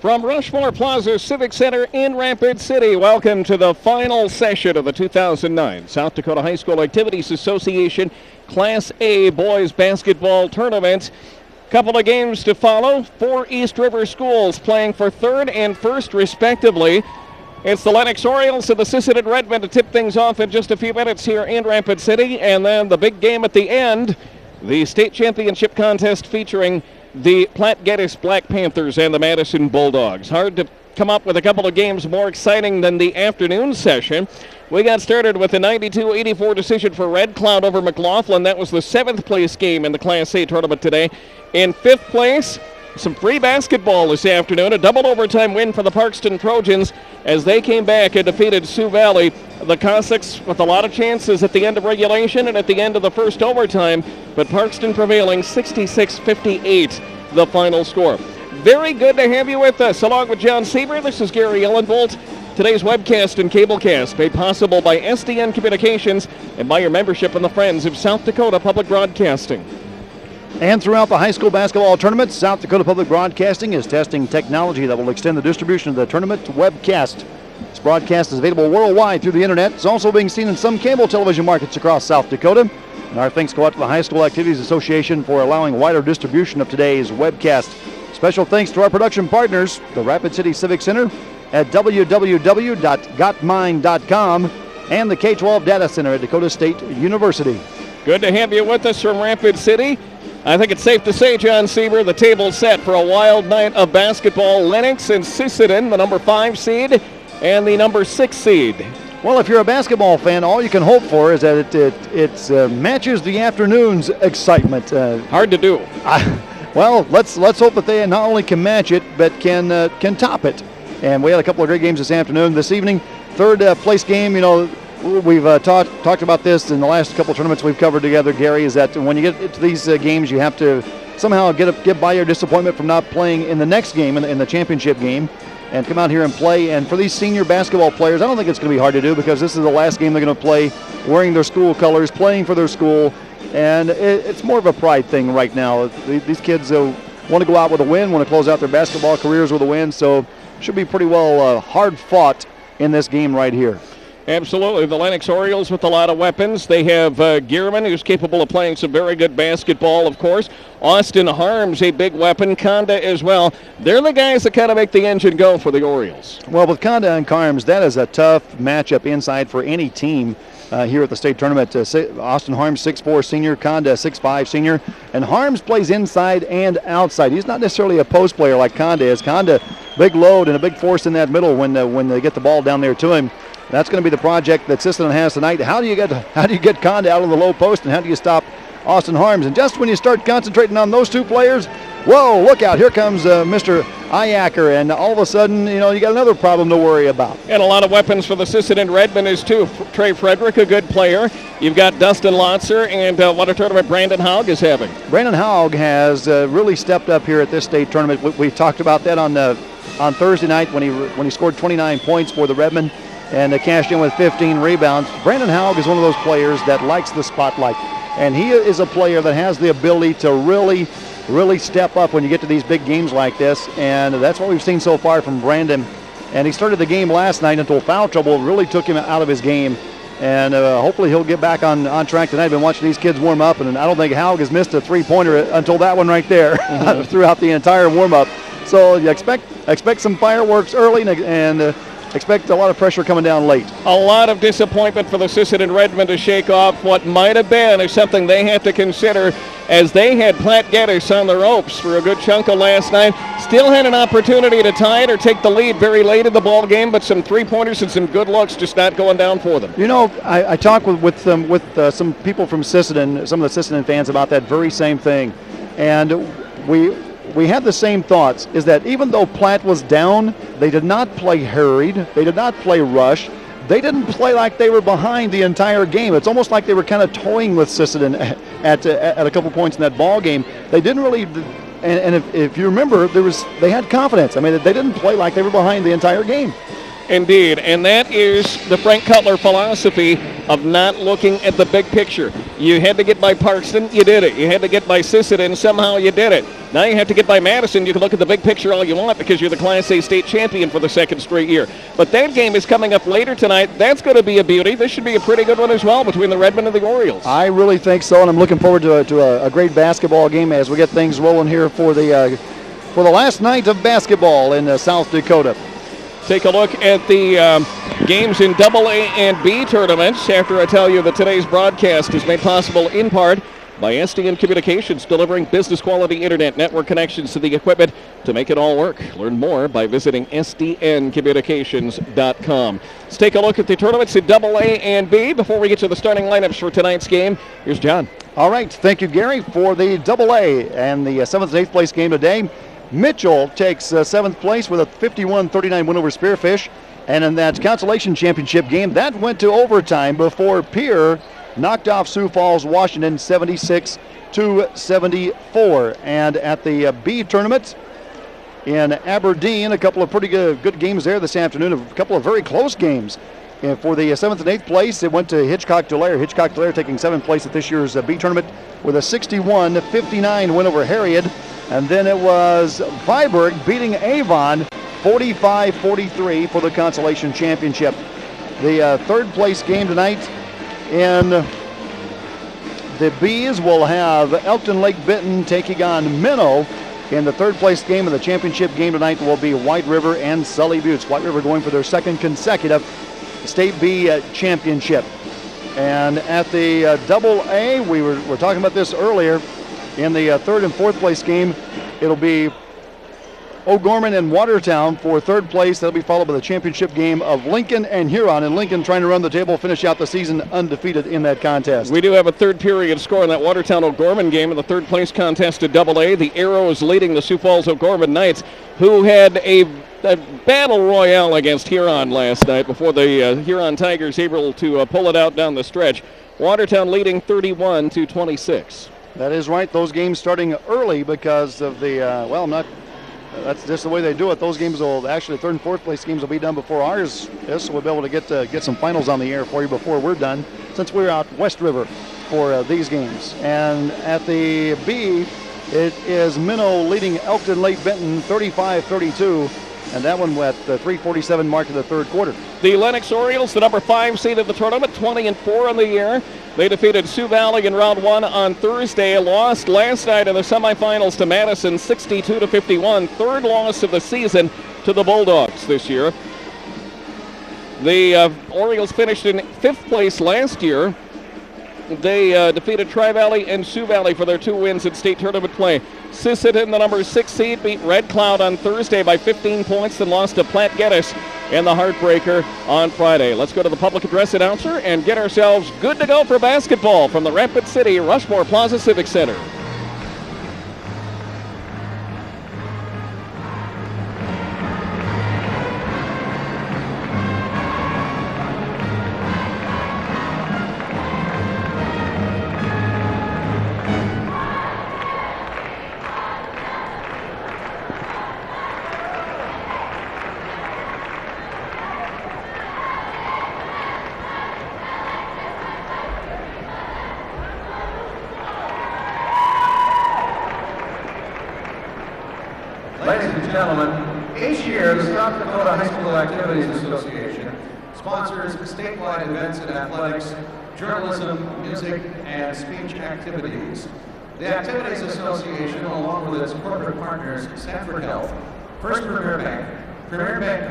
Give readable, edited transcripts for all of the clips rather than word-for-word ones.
From Rushmore Plaza Civic Center in Rapid City, welcome to the final session of the 2009 South Dakota High School Activities Association Class A Boys Basketball Tournament. Couple of games to follow. 4 East River schools playing for third and first respectively. It's the Lennox Orioles and the Sisseton Redmen to tip things off in just a few minutes here in Rapid City. And then the big game at the end, the state championship contest featuring the Platte-Geddes Black Panthers and the Madison Bulldogs. Hard to come up with a couple of games more exciting than the afternoon session. We got started with a 92-84 decision for Red Cloud over McLaughlin. That was the 7th place game in the Class A tournament today. In 5th place, some free basketball this afternoon. A double overtime win for the Parkston Trojans as they came back and defeated Sioux Valley. The Cossacks with a lot of chances at the end of regulation and at the end of the first overtime, but Parkston prevailing 66-58, the final score. Very good to have you with us. Along with John Sieber, this is Gary Ellenbolt. Today's webcast and cablecast made possible by SDN Communications and by your membership in the Friends of South Dakota Public Broadcasting. And throughout the high school basketball tournament, South Dakota Public Broadcasting is testing technology that will extend the distribution of the tournament to webcast. This broadcast is available worldwide through the internet. It's also being seen in some cable television markets across South Dakota. And our thanks go out to the High School Activities Association for allowing wider distribution of today's webcast. Special thanks to our production partners, the Rapid City Civic Center at www.gotmine.com and the K-12 Data Center at Dakota State University. Good to have you with us from Rapid City. I think it's safe to say, John Sieber, the table's set for a wild night of basketball. Lennox and Sisseton, the number 5 seed and the number 6 seed. Well, if you're a basketball fan, all you can hope for is that it matches the afternoon's excitement. Hard to do. Well, let's hope that they not only can match it, but can top it. And we had a couple of great games this afternoon. This evening, third place game, we've talked about this in the last couple of tournaments we've covered together, Gary, is that when you get to these games, you have to somehow get by your disappointment from not playing in the next game, in the championship game, and come out here and play. And for these senior basketball players, I don't think it's going to be hard to do because this is the last game they're going to play wearing their school colors, playing for their school, and it's more of a pride thing right now. These kids want to go out with a win, want to close out their basketball careers with a win, so it should be pretty well hard fought in this game right here. Absolutely. The Lennox Orioles with a lot of weapons. They have Gearman, who's capable of playing some very good basketball, of course. Austin Harms, a big weapon. Conda as well. They're the guys that kind of make the engine go for the Orioles. Well, with Conda and Harms, that is a tough matchup inside for any team here at the state tournament. Austin Harms, 6'4" senior. Conda, 6'5" senior. And Harms plays inside and outside. He's not necessarily a post player like Conda is. Conda, big load and a big force in that middle when they get the ball down there to him. That's going to be the project that Sisseton has tonight. How do you get Conda out of the low post, and how do you stop Austin Harms? And just when you start concentrating on those two players, whoa, look out, here comes Mr. Iacker, and all of a sudden, you got another problem to worry about. And a lot of weapons for the Sisseton Redmen is too. Trey Frederick, a good player. You've got Dustin Lotzer, and what a tournament Brandon Haug is having. Brandon Haug has really stepped up here at this state tournament. We talked about that on Thursday night when he scored 29 points for the Redmen and cashed in with 15 rebounds. Brandon Haug is one of those players that likes the spotlight, and he is a player that has the ability to really step up when you get to these big games like this, and that's what we've seen so far from Brandon. And he started the game last night until foul trouble really took him out of his game, and hopefully he'll get back on track tonight. I've been watching these kids warm up, and I don't think Haug has missed a three-pointer until that one right there throughout the entire warm-up. So you expect some fireworks early and expect a lot of pressure coming down late. A lot of disappointment for the Sisseton Redmen to shake off what might have been is something they have to consider, as they had Platte-Geddes on the ropes for a good chunk of last night. Still had an opportunity to tie it or take the lead very late in the ball game, but some three-pointers and some good looks just not going down for them. I talked with some people from Sisseton, some of the Sisseton fans, about that very same thing, and we had the same thoughts, is that even though Platte was down, they did not play hurried, they did not play rush, they didn't play like they were behind the entire game. It's almost like they were kind of toying with Sisseton at a couple points in that ball game. They didn't really, and if you remember, they had confidence. I mean, they didn't play like they were behind the entire game. Indeed, and that is the Frank Cutler philosophy of not looking at the big picture. You had to get by Parkston, you did it. You had to get by Sisseton, somehow you did it. Now you have to get by Madison. You can look at the big picture all you want because you're the Class A state champion for the second straight year. But that game is coming up later tonight. That's going to be a beauty. This should be a pretty good one as well between the Redmen and the Orioles. I really think so, and I'm looking forward to a great basketball game as we get things rolling here for the last night of basketball in South Dakota. Take a look at the games in AA and B tournaments after I tell you that today's broadcast is made possible in part by SDN Communications, delivering business quality internet network connections to the equipment to make it all work. Learn more by visiting sdncommunications.com. Let's take a look at the tournaments in AA and B. Before we get to the starting lineups for tonight's game, here's John. All right, thank you, Gary, for the AA and the 7th and 8th place game today. Mitchell takes 7th place with a 51-39 win over Spearfish. And in that consolation championship game, that went to overtime before Pierre knocked off Sioux Falls, Washington, 76-74. And at the B tournament in Aberdeen, a couple of pretty good games there this afternoon, a couple of very close games. And for the 7th and 8th place, it went to Hitchcock-Tulare. Hitchcock-Tulare taking 7th place at this year's B tournament with a 61-59 win over Harriet. And then it was Viborg beating Avon 45-43 for the consolation championship. The third place game tonight in the B's will have Elkton Lake Benton taking on Minnow. In the third place game of the championship game tonight will be White River and Sully Buttes. White River going for their second consecutive State B championship. And at the AA, we were talking about this earlier. In the third and fourth place game, it'll be O'Gorman and Watertown for third place. That'll be followed by the championship game of Lincoln and Huron. And Lincoln trying to run the table, finish out the season undefeated in that contest. We do have a third period score in that Watertown-O'Gorman game in the third place contest at AA. The Arrows leading the Sioux Falls O'Gorman Knights, who had a battle royale against Huron last night before the Huron Tigers able to pull it out down the stretch. Watertown leading 31-26. That is right. Those games starting early because of the, that's just the way they do it. Those games will actually, third and fourth place games will be done before ours is, so we'll be able to get some finals on the air for you before we're done, since we're out West River for these games. And at the B, it is Minnow leading Elkton Lake Benton 35-32. And that one at the 3:47 mark of the third quarter. The Lennox Orioles, the number 5 seed of the tournament, 20-4 on the year. They defeated Sioux Valley in round 1 on Thursday. Lost last night in the semifinals to Madison, 62-51. Third loss of the season to the Bulldogs this year. The Orioles finished in 5th place last year. They defeated Tri-Valley and Sioux Valley for their 2 wins in state tournament play. Sisseton, the number 6 seed, beat Red Cloud on Thursday by 15 points, then lost to Platte Geddes in the heartbreaker on Friday. Let's go to the public address announcer and get ourselves good to go for basketball from the Rapid City Rushmore Plaza Civic Center. Ladies and gentlemen, each year the South Dakota High School Activities Association sponsors statewide events in athletics, journalism, music, and speech activities. The Activities Association, along with its corporate partners, Sanford Health, First Premier Bank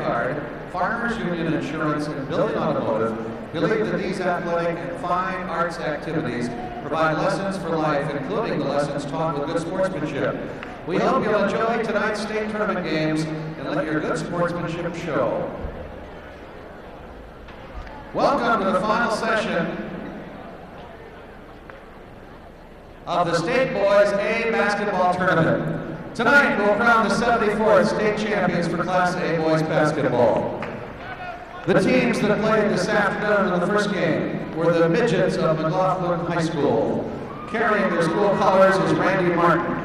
Card, Farmers Union Insurance, and Building Automotive, believe that these athletic and fine arts activities provide lessons for life, including the lessons taught with good sportsmanship. We hope you'll enjoy tonight's state tournament games and let your good sportsmanship show. Welcome to the final session of the State Boys A Basketball Tournament. Tonight we'll crown the 74th state champions for Class A Boys Basketball. The teams that played this afternoon in the first game were the Midgets of McLaughlin High School. Carrying their school colors is Randy Martin.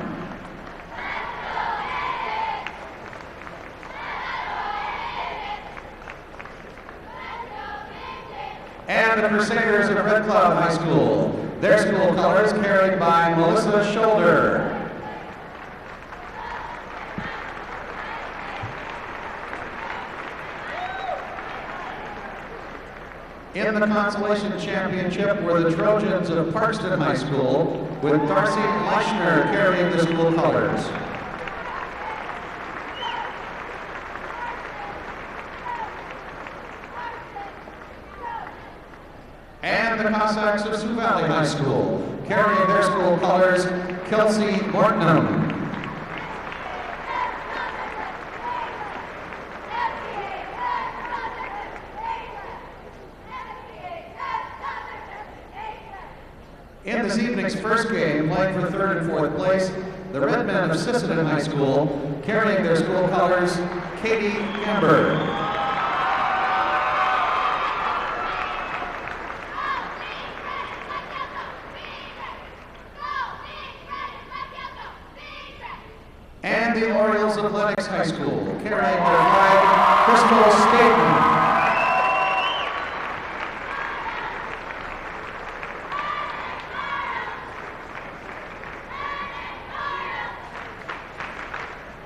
And the Crusaders of Red Cloud High School. Their school colors carried by Melissa Shoulder. In the consolation championship were the Trojans of Parkston High School, with Darcy Leischner carrying the school colors. And the Cossacks of Sioux Valley High School, carrying their school colors, Kelsey Mortenham. In this evening's first game, playing for third and fourth place, the Red Men of Sisseton High School, carrying their school colors, Katie Amber. And the Orioles of Lennox High School, carrying their flag, Crystal Staten.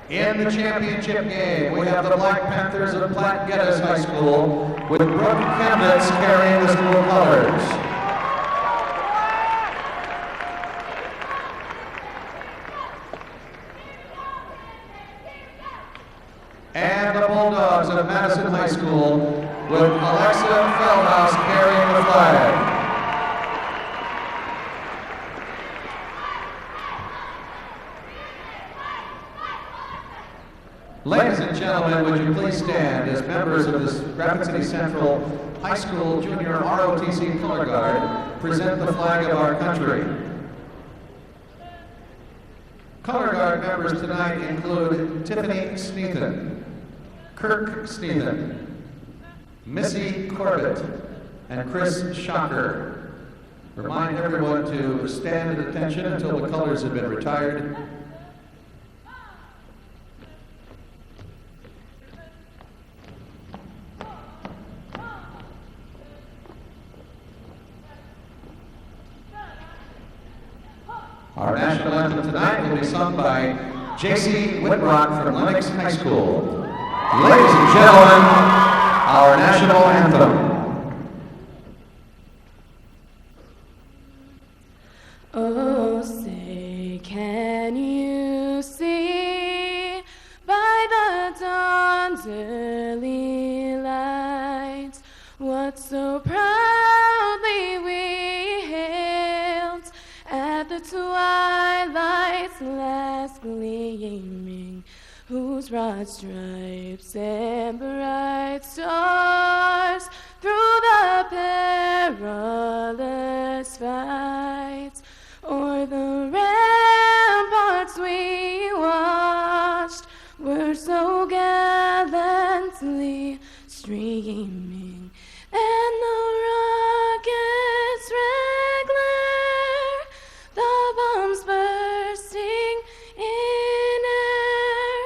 In the championship game, we have the Black Panthers of Platte Geddes High School, with Brooke Chemnitz carrying the school colors. And the Bulldogs of Madison High School, with Alexa Feldhaus carrying the flag. Ladies and gentlemen, would you please stand as members of this Rapid City Central High School Junior ROTC Color Guard present the flag of our country. Color Guard members tonight include Tiffany Sneathen, Kirk Sneathen, Missy Corbett, and Chris Shocker. Remind everyone to stand at attention until the colors have been retired. Our national anthem tonight will be sung by J.C. Whitrock from Lennox High School. Ladies and gentlemen, our national anthem. Oh, say, can you see by the dawn's early light what so proudly we hailed at the twilight's last gleaming, whose broad stripes and bright stars through the perilous fight o'er the ramparts we watched were so gallantly streaming, and the rockets regular, the bombs bursting in air,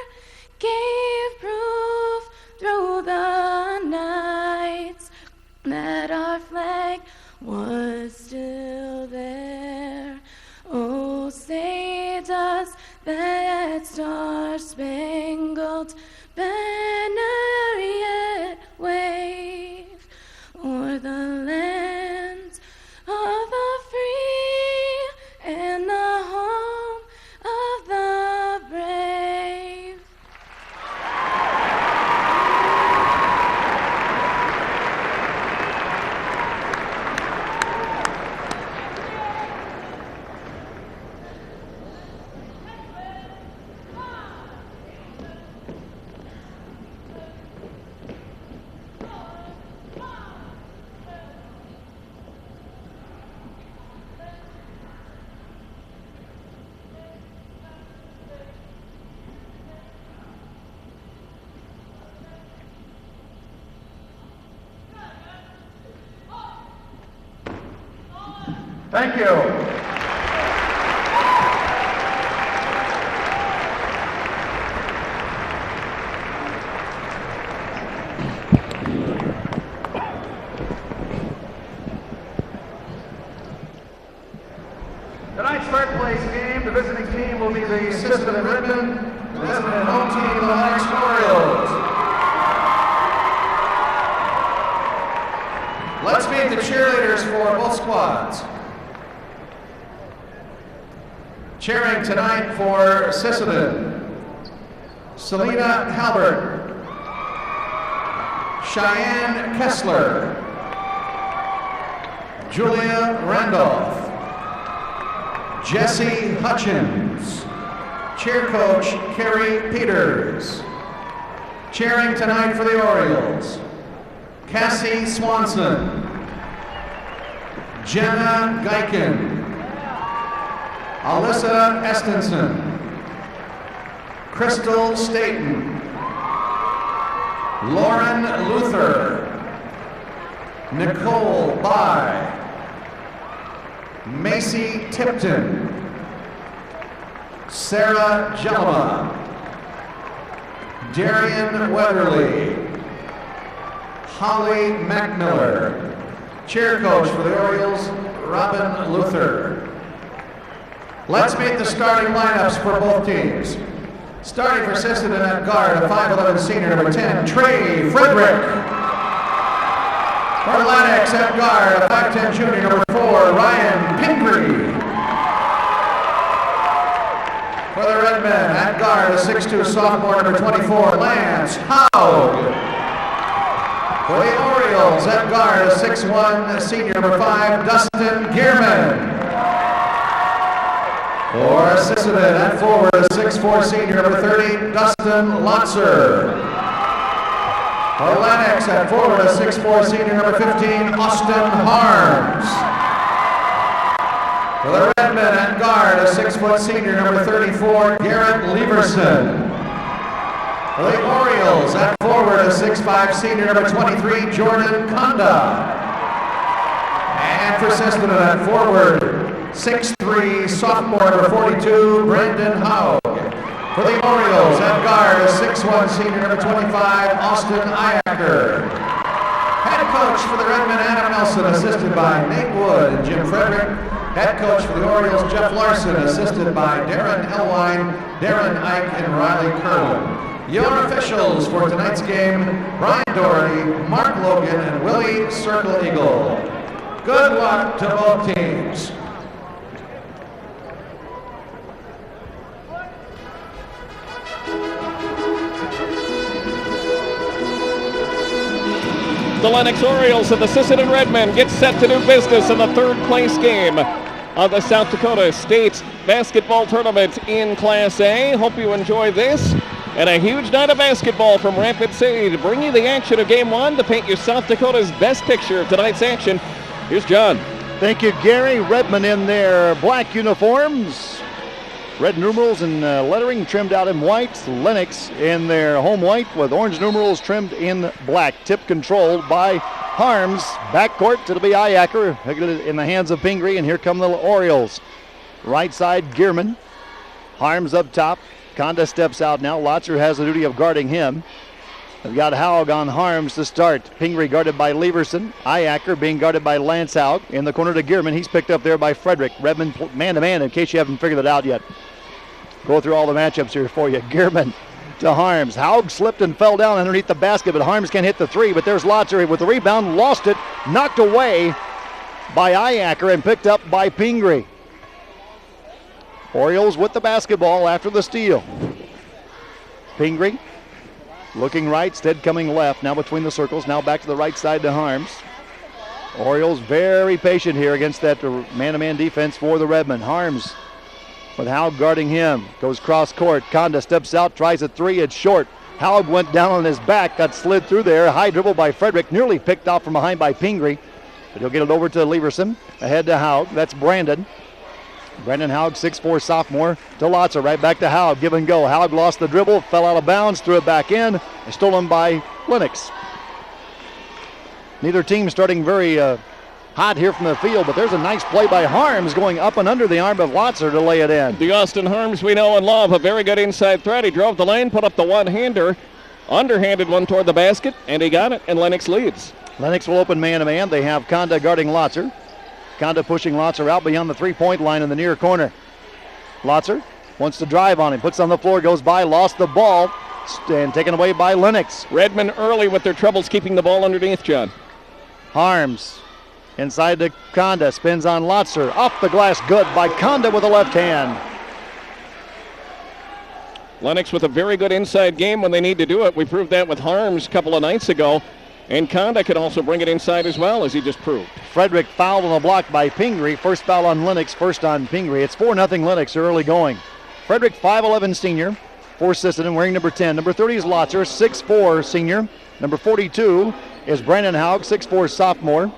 gave proof through the night that our flag was still there. Oh, say does that star-spangled banner yet wave o'er the land of the free and the home of the brave? Thank you. Sisseton and Redmond, the visiting home team, the Lennox Orioles. Let's meet the cheerleaders for both squads. Cheering tonight for Sisseton, Selena Halbert, Cheyenne Kessler, Julia Randolph, Jesse Hutchins, cheer coach Carrie Peters. Cheering tonight for the Orioles, Cassie Swanson, Jenna Geiken, Alyssa Estenson, Crystal Staten, Lauren Luther, Nicole Bai, Macy Tipton, Sarah Jellema, Darian Weatherly, Holly McMiller. Cheer coach for the Orioles, Robin Luther. Let's meet the starting lineups for both teams. Starting for Sisseton at guard, a 5'11 senior, number 10, Trey Frederick. For Lennox at guard, a 5'10 junior, number 4, Ryan Pingree. For the Redmen at guard, a 6'2 sophomore, number 24, Lance Haug. For the Orioles at guard, a 6'1 senior, number 5, Dustin Gearman. For Sisseton at forward, a 6'4 senior, number 30, Dustin Lotzer. For Lennox at forward, a 6'4 senior, number 15, Austin Harms. For the Redmen at guard, a 6' senior, number 34, Garrett Leverson. For the Orioles at forward, a 6'5 senior, number 23, Jordan Conda. And for Sisseton at forward, 6'3 sophomore, number 42, Brandon Haug. For the Orioles at guard, a 6'1 senior, number 25, Austin Iacker. Head coach for the Redmen, Adam Nelson, assisted by Nate Wood and Jim Frederick. Head coach for the Orioles, Jeff Larson, assisted by Darren Elwine, Darren Ike, and Riley Kerwin. Your officials for tonight's game, Brian Doherty, Mark Logan, and Willie Circle Eagle. Good luck to both teams. The Lennox Orioles and the Sisseton Redmen get set to do business in the third place game of the South Dakota State Basketball Tournament in Class A. Hope you enjoy this. And a huge night of basketball from Rapid City to bring you the action of Game 1 to paint you South Dakota's best picture of tonight's action. Here's John. Thank you, Gary. Redmond in their black uniforms. Red numerals and lettering trimmed out in white. Lennox in their home white with orange numerals trimmed in black. Tip controlled by Harms. Backcourt, it'll be Iacker in the hands of Pingree, and here come the Orioles. Right side, Gearman. Harms up top. Conda steps out now. Lotzer has the duty of guarding him. They've got Haug on Harms to start. Pingree guarded by Leverson. Iacker being guarded by Lance Haug. In the corner to Gearman. He's picked up there by Frederick. Redmond man-to-man in case you haven't figured it out yet. Go through all the matchups here for you. Gearman to Harms. Haug slipped and fell down underneath the basket, but Harms can't hit the three. But there's Lotzer with the rebound. Lost it. Knocked away by Iacker and picked up by Pingree. Orioles with the basketball after the steal. Pingree looking right, Stead coming left. Now between the circles. Now back to the right side to Harms. Orioles very patient here against that man-to-man defense for the Redmen. Harms with Haug guarding him. Goes cross court. Conda steps out, tries a three. It's short. Haug went down on his back, got slid through there. High dribble by Frederick, nearly picked off from behind by Pingree. But he'll get it over to Leverson. Ahead to Haug. That's Brandon. Brandon Haug, 6'4 sophomore, to Lotzer. Right back to Haug. Give and go. Haug lost the dribble, fell out of bounds, threw it back in, and stolen by Lennox. Neither team starting very hot here from the field, but there's a nice play by Harms going up and under the arm of Lotzer to lay it in. The Austin Harms we know and love, a very good inside threat. He drove the lane, put up the one-hander, underhanded one toward the basket, and he got it, and Lennox leads. Lennox will open man-to-man. They have Conda guarding Lotzer. Conda pushing Lotzer out beyond the three-point line in the near corner. Lotzer Wants to drive on him. Puts on the floor, goes by, lost the ball, and taken away by Lennox. Redmond early with their troubles keeping the ball underneath, John. Harms inside to Conda. Spins on Lotzer. Off the glass, good by Conda with the left hand. Lennox with a very good inside game when they need to do it. We proved that with Harms a couple of nights ago. And Conda can also bring it inside as well, as he just proved. Frederick fouled on the block by Pingree. First foul on Lennox, first on Pingree. It's 4-0 Lennox early going. Frederick, 5'11 senior for Sisseton, wearing number 10. Number 30 is Lotzer, 6'4 senior. Number 42 is Brandon Haug, 6'4 sophomore.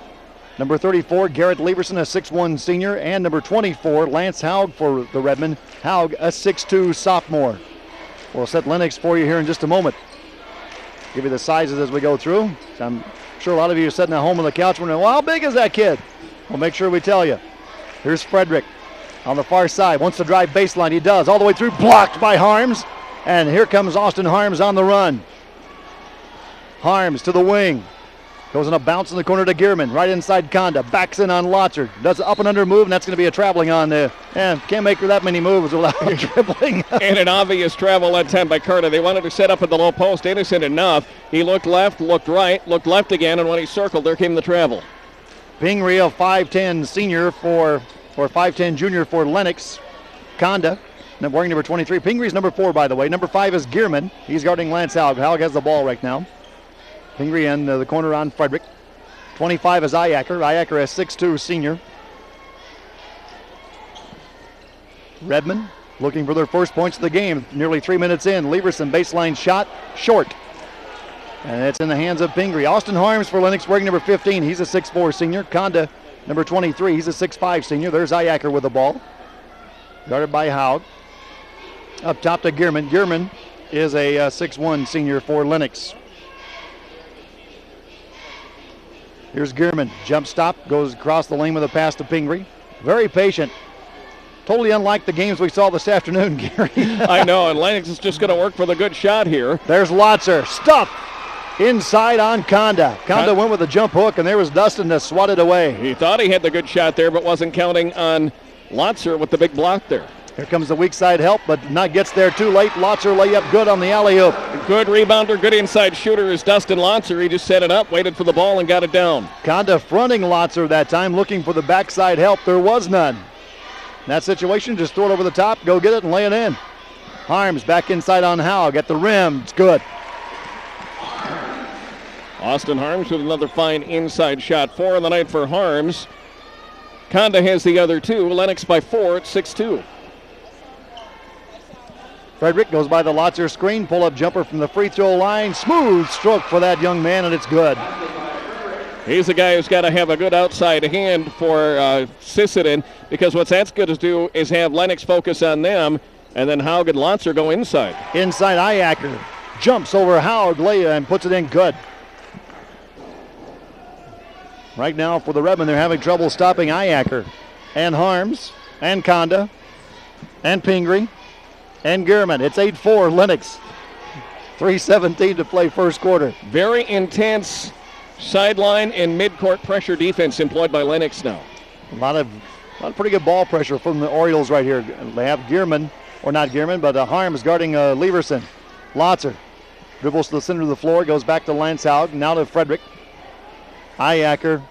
Number 34, Garrett Leverson, a 6'1 senior. And number 24, Lance Haug for the Redmond. Haug, a 6'2 sophomore. We'll set Lennox for you here in just a moment. Give you the sizes as we go through. I'm sure a lot of you are sitting at home on the couch wondering, well, how big is that kid? We'll make sure we tell you. Here's Frederick on the far side. Wants to drive baseline. He does. All the way through. Blocked by Harms. And here comes Austin Harms on the run. Harms to the wing. Goes on a bounce in the corner to Gearman. Right inside Conda. Backs in on Lotzer. Does an up and under move, and that's going to be a traveling on there. Can't make that many moves without dribbling. And an obvious travel that time by Carter. They wanted to set up at the low post. Innocent enough. He looked left, looked right, looked left again, and when he circled, there came the travel. Pingree, a 5'10 senior or 5'10 junior for Lennox. Conda, wearing number 23. Pingree's number 4, by the way. Number 5 is Gearman. He's guarding Lance Haug. Haug has the ball right now. Pingree in the corner on Frederick. 25 is Iacker. Iacker, a 6'2 senior. Redmond looking for their first points of the game. Nearly 3 minutes in. Leverson baseline shot, short. And it's in the hands of Pingree. Austin Harms for Lennox, wearing number 15. He's a 6'4 senior. Conda, number 23. He's a 6'5 senior. There's Iacker with the ball. Guarded by Haug. Up top to Gearman. Gearman is a 6'1 senior for Lennox. Here's Gearman. Jump stop. Goes across the lane with a pass to Pingree. Very patient. Totally unlike the games we saw this afternoon, Gary. I know, and Lennox is just going to work for the good shot here. There's Lotzer. Stuff inside on Conda. Conda went with a jump hook, and there was Dustin to swat it away. He thought he had the good shot there, but wasn't counting on Lotzer with the big block there. Here comes the weak side help, but not gets there too late. Lotzer layup good on the alley-oop. Good rebounder, good inside shooter is Dustin Lotzer. He just set it up, waited for the ball, and got it down. Conda fronting Lotzer that time, looking for the backside help. There was none. In that situation, just throw it over the top, go get it, and lay it in. Harms back inside on Haug at the rim. It's good. Austin Harms with another fine inside shot. 4 in the night for Harms. Conda has the other 2. Lennox by 4 at 6-2. Frederick goes by the Lotzer screen. Pull-up jumper from the free throw line. Smooth stroke for that young man, and it's good. He's a guy who's got to have a good outside hand for Sisseton, because what that's going to do is have Lennox focus on them, and then Haug and Lotzer go inside. Inside Iacker. Jumps over Haug, and puts it in good. Right now for the Redmond, they're having trouble stopping Iacker and Harms and Conda and Pingree and Gearman. It's 8-4 Lennox. 3:17 to play first quarter. Very intense sideline and midcourt pressure defense employed by Lennox now. A lot of pretty good ball pressure from the Orioles right here. They have Gearman, or not Gearman, but Harms guarding Leverson. Lotzer dribbles to the center of the floor, goes back to Lance Haug, now to Frederick. Iacker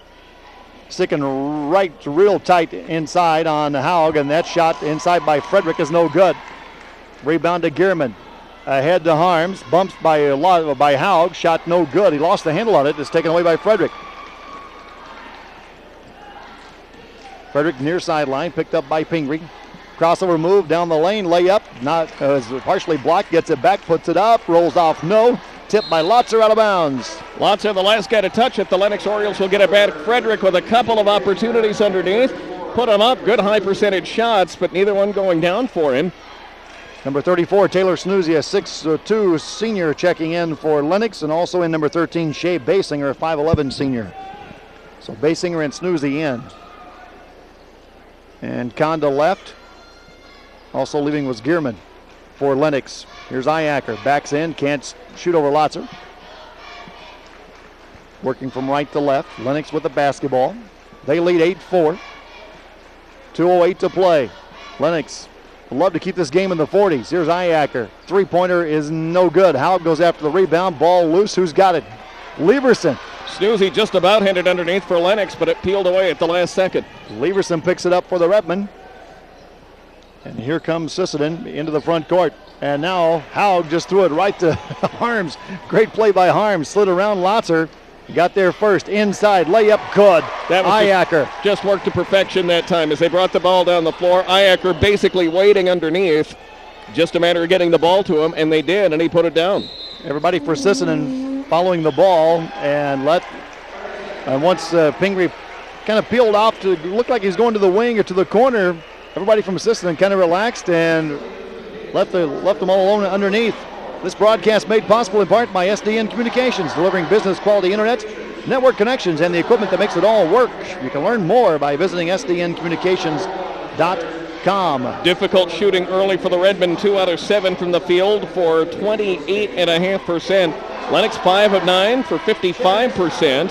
sticking right real tight inside on Haug, and that shot inside by Frederick is no good. Rebound to Gearman. Ahead to Harms. Bumps by Haug. Shot no good. He lost the handle on it. It's taken away by Frederick. Frederick near sideline. Picked up by Pingree. Crossover move down the lane. Layup. Not partially blocked. Gets it back. Puts it up. Rolls off. No. Tipped by Lotzer out of bounds. Lotzer, the last guy to touch it. The Lennox Orioles will get it back. Frederick with a couple of opportunities underneath. Put him up. Good high percentage shots, but neither one going down for him. Number 34, Taylor Snoozy, a 6'2 senior, checking in for Lennox, and also in number 13, Shea Basinger, a 5'11 senior. So Basinger and Snoozy in. And Conda left. Also leaving was Gearman for Lennox. Here's Iacker, backs in, can't shoot over Lotzer. Working from right to left. Lennox with the basketball. They lead 8-4. 2:08 to play. Lennox would love to keep this game in the 40s. Here's Iacker. Three-pointer is no good. Haug goes after the rebound. Ball loose. Who's got it? Leverson. Snoozy just about had it underneath for Lennox, but it peeled away at the last second. Leverson picks it up for the Redmen. And here comes Sisseton into the front court. And now Haug just threw it right to Harms. Great play by Harms. Slid around Lotzer. Got there first. Inside. Layup good. That was Iacker. Just worked to perfection that time as they brought the ball down the floor. Iacker basically waiting underneath. Just a matter of getting the ball to him, and they did, and he put it down. Everybody for Sisseton following the ball, and once Pingree kind of peeled off to look like he's going to the wing or to the corner, everybody from Sisseton kind of relaxed and left them all alone underneath. This broadcast made possible in part by SDN Communications, delivering business quality internet, network connections, and the equipment that makes it all work. You can learn more by visiting sdncommunications.com. Difficult shooting early for the Redmen, 2 out of 7 from the field for 28.5%. Lennox 5 of 9 for 55%.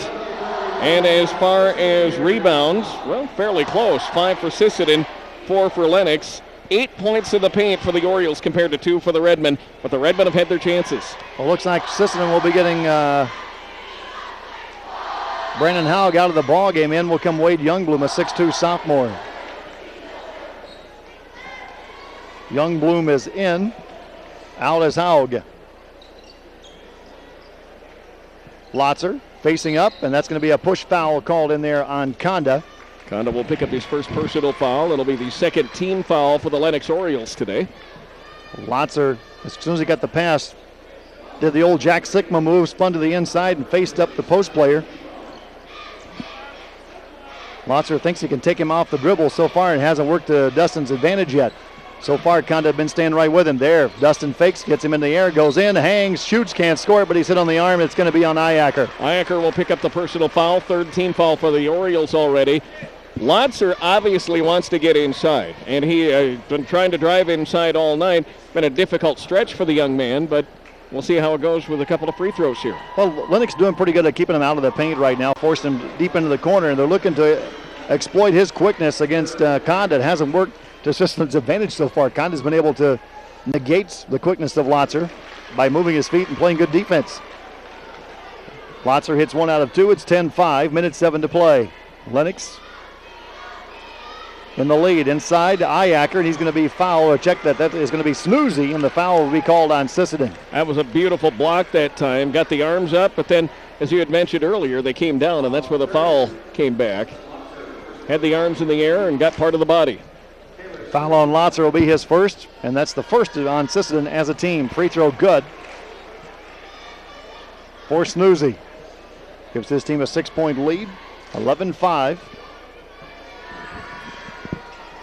And as far as rebounds, well, fairly close. 5 for Sisseton, 4 for Lennox. 8 points in the paint for the Orioles compared to 2 for the Redmen, but the Redmen have had their chances. Well, looks like Sisseton will be getting Brandon Haug out of the ball game. In will come Wade Youngbloom, a 6'2 sophomore. Youngbloom is in. Out is Haug. Lotzer facing up, and that's going to be a push foul called in there on Conda. Conda will pick up his first personal foul. It'll be the second team foul for the Lennox Orioles today. Lotzer, as soon as he got the pass, did the old Jack Sikma move, spun to the inside and faced up the post player. Lotzer thinks he can take him off the dribble so far and hasn't worked to Dustin's advantage yet. So far, Conda had been staying right with him. There, Dustin fakes, gets him in the air, goes in, hangs, shoots, can't score, but he's hit on the arm. It's going to be on Iacker. Iacker will pick up the personal foul, third team foul for the Orioles already. Lotzer obviously wants to get inside, and he has been trying to drive inside all night. Been a difficult stretch for the young man, but we'll see how it goes with a couple of free throws here. Well, Lennox doing pretty good at keeping him out of the paint right now, forcing him deep into the corner, and they're looking to exploit his quickness against Conda. It hasn't worked to Sisseton's advantage so far. Conda's been able to negate the quickness of Lotzer by moving his feet and playing good defense. Lotzer hits 1 out of 2. It's 10-5, minute 7 to play. Lennox in the lead inside to Iacker, and he's going to be fouled. Check that is going to be Snoozy, and the foul will be called on Sisseton. That was a beautiful block that time. Got the arms up, but then, as you had mentioned earlier, they came down, and that's where the foul came back. Had the arms in the air and got part of the body. Foul on Lotzer will be his first, and that's the first on Sisseton as a team. Free throw good for Snoozy. Gives his team a 6-point lead, 11-5.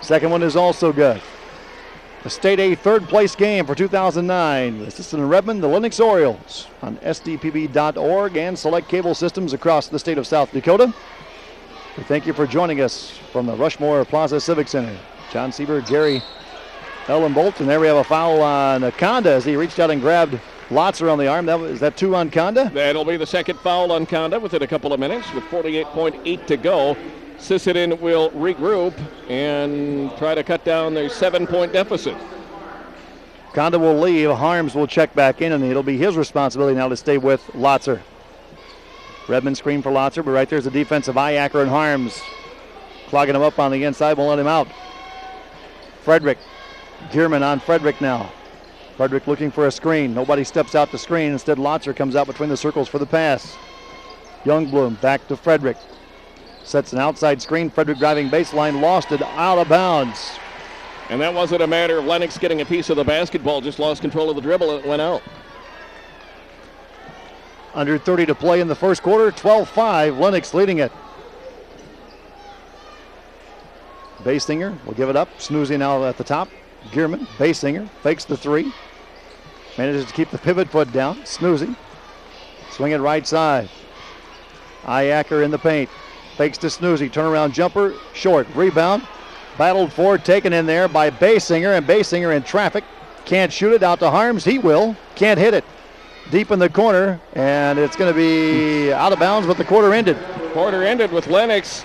Second one is also good. The State A third-place game for 2009. The Sisseton Redmen, the Lennox Orioles on sdpb.org and select cable systems across the state of South Dakota. We thank you for joining us from the Rushmore Plaza Civic Center. John Sieber, Gary Ellenbolt, and there we have a foul on Conda as he reached out and grabbed Lotzer on the arm. Is that 2 on Conda? That'll be the second foul on Conda within a couple of minutes with 48.8 to go. Sisseton will regroup and try to cut down their 7-point deficit. Conda will leave. Harms will check back in, and it'll be his responsibility now to stay with Lotzer. Redmond screen for Lotzer, but right there's the defense of Iacker and Harms. Clogging him up on the inside, won't let him out. Frederick. Gierman on Frederick now. Frederick looking for a screen. Nobody steps out the screen. Instead, Lotzer comes out between the circles for the pass. Youngbloom back to Frederick. Sets an outside screen. Frederick driving baseline, lost it out of bounds. And that wasn't a matter of Lennox getting a piece of the basketball, just lost control of the dribble and it went out. Under 30 to play in the first quarter, 12-5, Lennox leading it. Basinger will give it up. Snoozy now at the top. Gierman, Basinger, fakes the 3. Manages to keep the pivot foot down. Snoozy, swing it right side. Iacker in the paint. Fakes to Snoozy, turnaround jumper, short, rebound. Battled for, taken in there by Basinger, and Basinger in traffic. Can't shoot it, out to Harms, he will. Can't hit it. Deep in the corner, and it's going to be out of bounds, but the quarter ended. Quarter ended with Lennox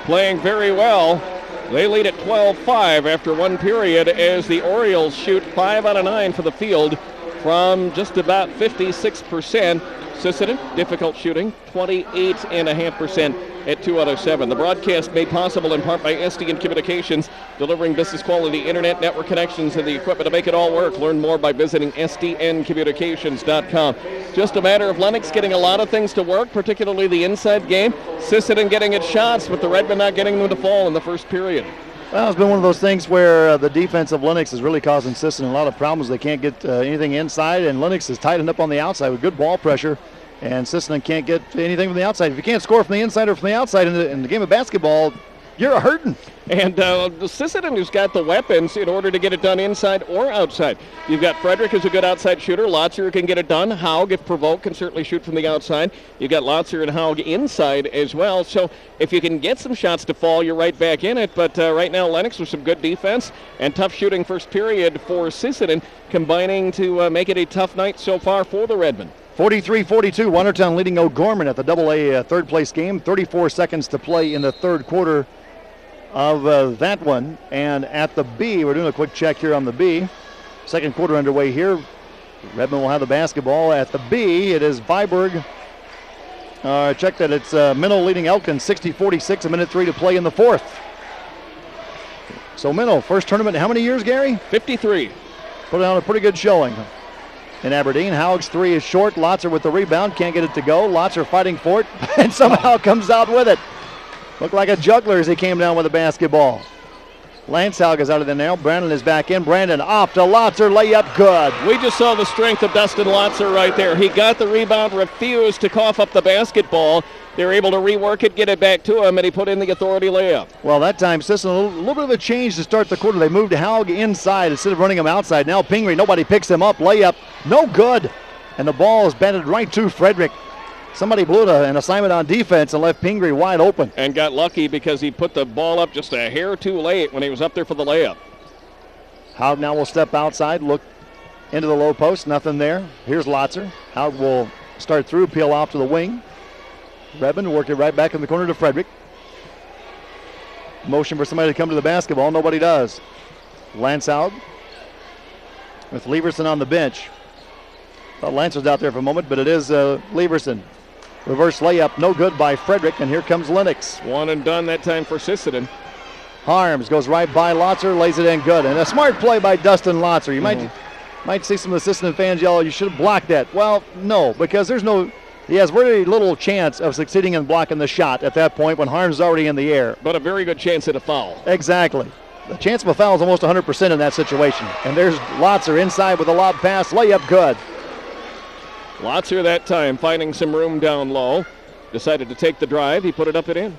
playing very well. They lead at 12-5 after one period as the Orioles shoot 5 out of 9 for the field from just about 56%. Sisseton, difficult shooting, 28.5% at 2 out of 7. The broadcast made possible in part by SDN Communications, delivering business quality internet network connections and the equipment to make it all work. Learn more by visiting sdncommunications.com. Just a matter of Lennox getting a lot of things to work, particularly the inside game. Sisseton getting its shots, but the Redmen not getting them to fall in the first period. Well, it's been one of those things where the defense of Lennox is really causing Sisseton a lot of problems. They can't get anything inside, and Lennox is tightened up on the outside with good ball pressure, and Sisseton can't get anything from the outside. If you can't score from the inside or from the outside in the game of basketball, you're hurting. And Sisseton has got the weapons in order to get it done inside or outside. You've got Frederick, who's a good outside shooter. Lotzer can get it done. Haug, if provoked, can certainly shoot from the outside. You've got Lotzer and Haug inside as well. So if you can get some shots to fall, you're right back in it. But right now, Lennox with some good defense and tough shooting first period for Sisseton, combining to make it a tough night so far for the Redmen. 43-42, Watertown leading O'Gorman at the AA third place game. 34 seconds to play in the third quarter of that one. And at the B, we're doing a quick check here on the B. Second quarter underway here. Redmond will have the basketball. At the B, it is Viborg. Check that it's Minnow leading Elkin 60-46, a minute 3 to play in the fourth. So Minnow, first tournament in how many years, Gary? 53. Put on a pretty good showing in Aberdeen. Haug's three is short. Lotzer with the rebound, can't get it to go. Lotzer fighting for it and somehow comes out with it. Looked like a juggler as he came down with the basketball. Lance Haug is out of the nail. Brandon is back in. Brandon off to Lotzer, layup good. We just saw the strength of Dustin Lotzer right there. He got the rebound, refused to cough up the basketball. They were able to rework it, get it back to him, and he put in the authority layup. Well, that time, Sisseton, a little bit of a change to start the quarter. They moved Haug inside instead of running him outside. Now Pingree, nobody picks him up. Layup, no good. And the ball is batted right to Frederick. Somebody blew an assignment on defense and left Pingree wide open. And got lucky because he put the ball up just a hair too late when he was up there for the layup. Haug now will step outside, look into the low post, nothing there. Here's Lotzer. Haug will start through, peel off to the wing. Redmond work it right back in the corner to Frederick. Motion for somebody to come to the basketball, nobody does. Lance Haug with Leverson on the bench. Thought Lance was out there for a moment, but it is Leverson. Reverse layup, no good by Frederick, and here comes Lennox. One and done that time for Sisseton. Harms goes right by Lotzer, lays it in good. And a smart play by Dustin Lotzer. You might see some of the Sisseton fans yell, you should have blocked that. Well, no, because he has very little chance of succeeding in blocking the shot at that point when Harms is already in the air. But a very good chance at a foul. Exactly. The chance of a foul is almost 100% in that situation. And there's Lotzer inside with a lob pass, layup good. Lotzer that time finding some room down low. Decided to take the drive. He put it up and in.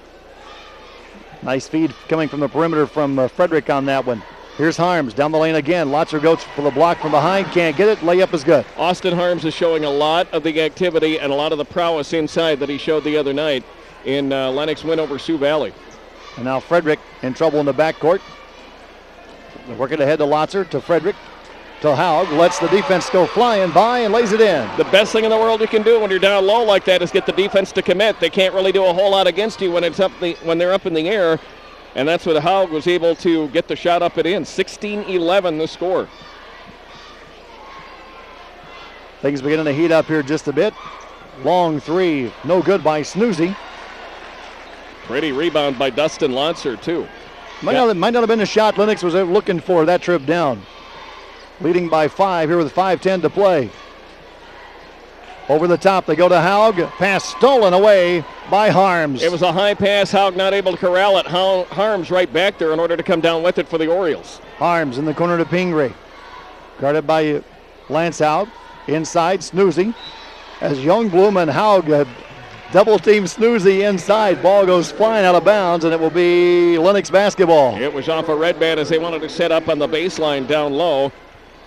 Nice feed coming from the perimeter from Frederick on that one. Here's Harms down the lane again. Lotzer goes for the block from behind. Can't get it. Layup is good. Austin Harms is showing a lot of the activity and a lot of the prowess inside that he showed the other night in Lennox win over Sioux Valley. And now Frederick in trouble in the backcourt. Working ahead to Lotzer, to Frederick, to Haug. Lets the defense go flying by and lays it in. The best thing in the world you can do when you're down low like that is get the defense to commit. They can't really do a whole lot against you when they're up in the air. And that's what Haug was able to get the shot up and in. 16-11 the score. Things beginning to heat up here just a bit. Long three, no good by Snoozy. Pretty rebound by Dustin Lotzer, too. Might not have been a shot Lennox was looking for that trip down. Leading by 5 here with 5:10 to play. Over the top, they go to Haug. Pass stolen away by Harms. It was a high pass. Haug not able to corral it. Harms right back there in order to come down with it for the Orioles. Harms in the corner to Pingree. Guarded by Lance Haug. Inside, Snoozy. As Youngblum and Haug double team Snoozy inside. Ball goes flying out of bounds, and it will be Lennox basketball. It was off a red band as they wanted to set up on the baseline down low.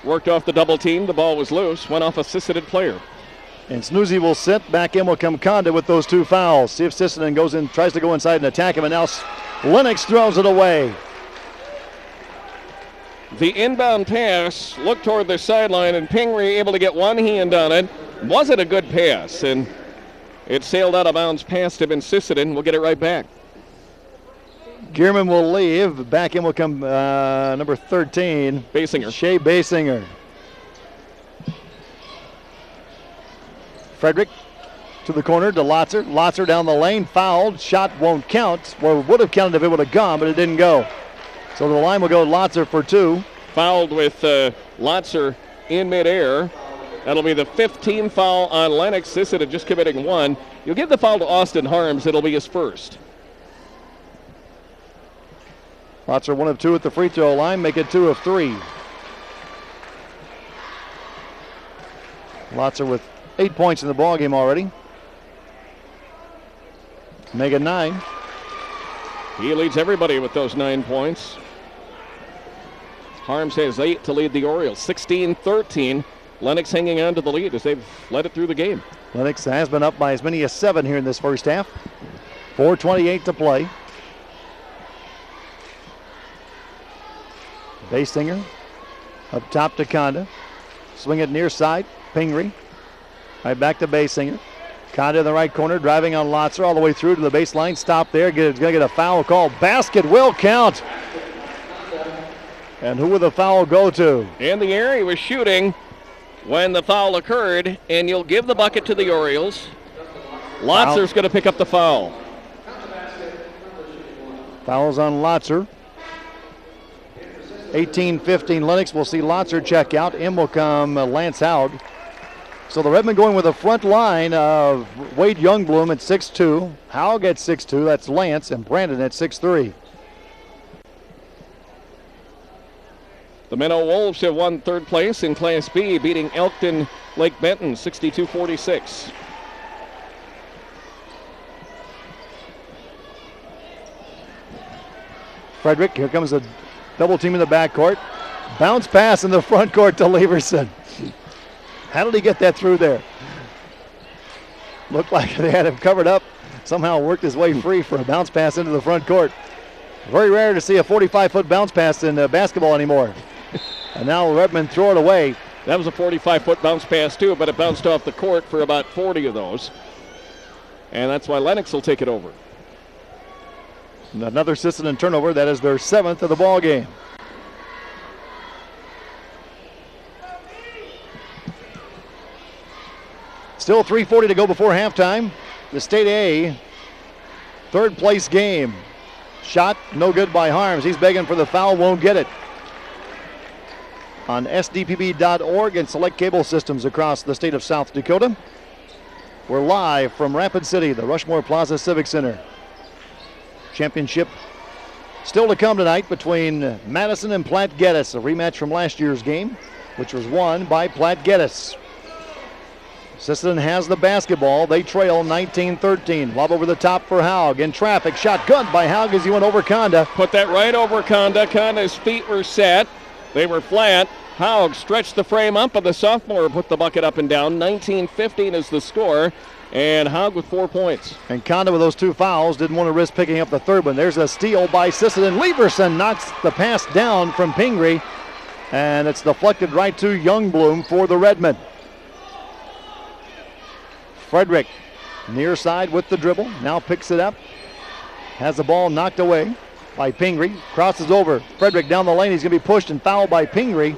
Worked off the double team. The ball was loose. Went off a Sisseton player. And Snoozy will sit. Back in will come Conda with those two fouls. See if Sisseton goes in, tries to go inside and attack him, and now Lennox throws it away. The inbound pass looked toward the sideline, and Pingree able to get one hand on it. Wasn't a good pass, and it sailed out of bounds past him, and Sisseton will get it right back. Gearman will leave. Back in will come number 13. Basinger. Shea Basinger. Frederick to the corner to Lotzer. Lotzer down the lane, fouled. Shot won't count. Well, would have counted if it would have gone, but it didn't go. So the line will go Lotzer for 2. Fouled with Lotzer in midair. That'll be the 5th team foul on LennoxVsSisseton, just committing 1. You'll give the foul to Austin Harms. It'll be his first. Lotzer 1 of 2 at the free throw line, make it 2 of 3. Lotzer with 8 points in the ball game already. Make it 9. He leads everybody with those 9 points. Harms has 8 to lead the Orioles. 16-13. Lennox hanging on to the lead as they've led it through the game. Lennox has been up by as many as 7 here in this first half. 4:28 to play. Basinger up top to Conda. Swing it near side. Pingree. Right back to Basinger. Conda in the right corner, driving on Lotzer all the way through to the baseline. Stop there. Going to get a foul call. Basket will count. And who will the foul go to? In the air, he was shooting when the foul occurred, and you'll give the bucket to the Orioles. Lotzer's going to pick up the foul. Fouls on Lotzer. 18-15 Lennox. We'll see Lotzer check out. In will come Lance Haug. So the Redmen going with a front line of Wade Youngblum at 6'2", Haug at 6'2", that's Lance, and Brandon at 6'3". The Minnow Wolves have won 3rd place in Class B, beating Elkton Lake Benton 62-46. Frederick, here comes a double team in the backcourt. Bounce pass in the front court to Leverson. How did he get that through there? Looked like they had him covered up. Somehow worked his way free for a bounce pass into the front court. Very rare to see a 45-foot bounce pass in basketball anymore. And now Redmond throw it away. That was a 45-foot bounce pass too, but it bounced off the court for about 40 of those. And that's why Lennox will take it over. And another Sisseton turnover. That is their 7th of the ball game. Still 3:40 to go before halftime. The State A 3rd place game. Shot no good by Harms. He's begging for the foul, won't get it. On sdpb.org and select cable systems across the state of South Dakota. We're live from Rapid City, the Rushmore Plaza Civic Center. Championship still to come tonight between Madison and Platte Geddes, a rematch from last year's game, which was won by Platte Geddes. Sisseton has the basketball. They trail 19-13. Lob over the top for Haug. In traffic, shot good by Haug as he went over Conda. Put that right over Conda. Conda's feet were set. They were flat. Haug stretched the frame up, and the sophomore put the bucket up and down. 19-15 is the score, and Haug with 4 points. And Conda with those 2 fouls didn't want to risk picking up the 3rd one. There's a steal by Sisseton. Leverson knocks the pass down from Pingree, and it's deflected right to Youngblum for the Redmen. Frederick near side with the dribble, now picks it up, has the ball knocked away by Pingree, crosses over. Frederick down the lane, he's going to be pushed and fouled by Pingree.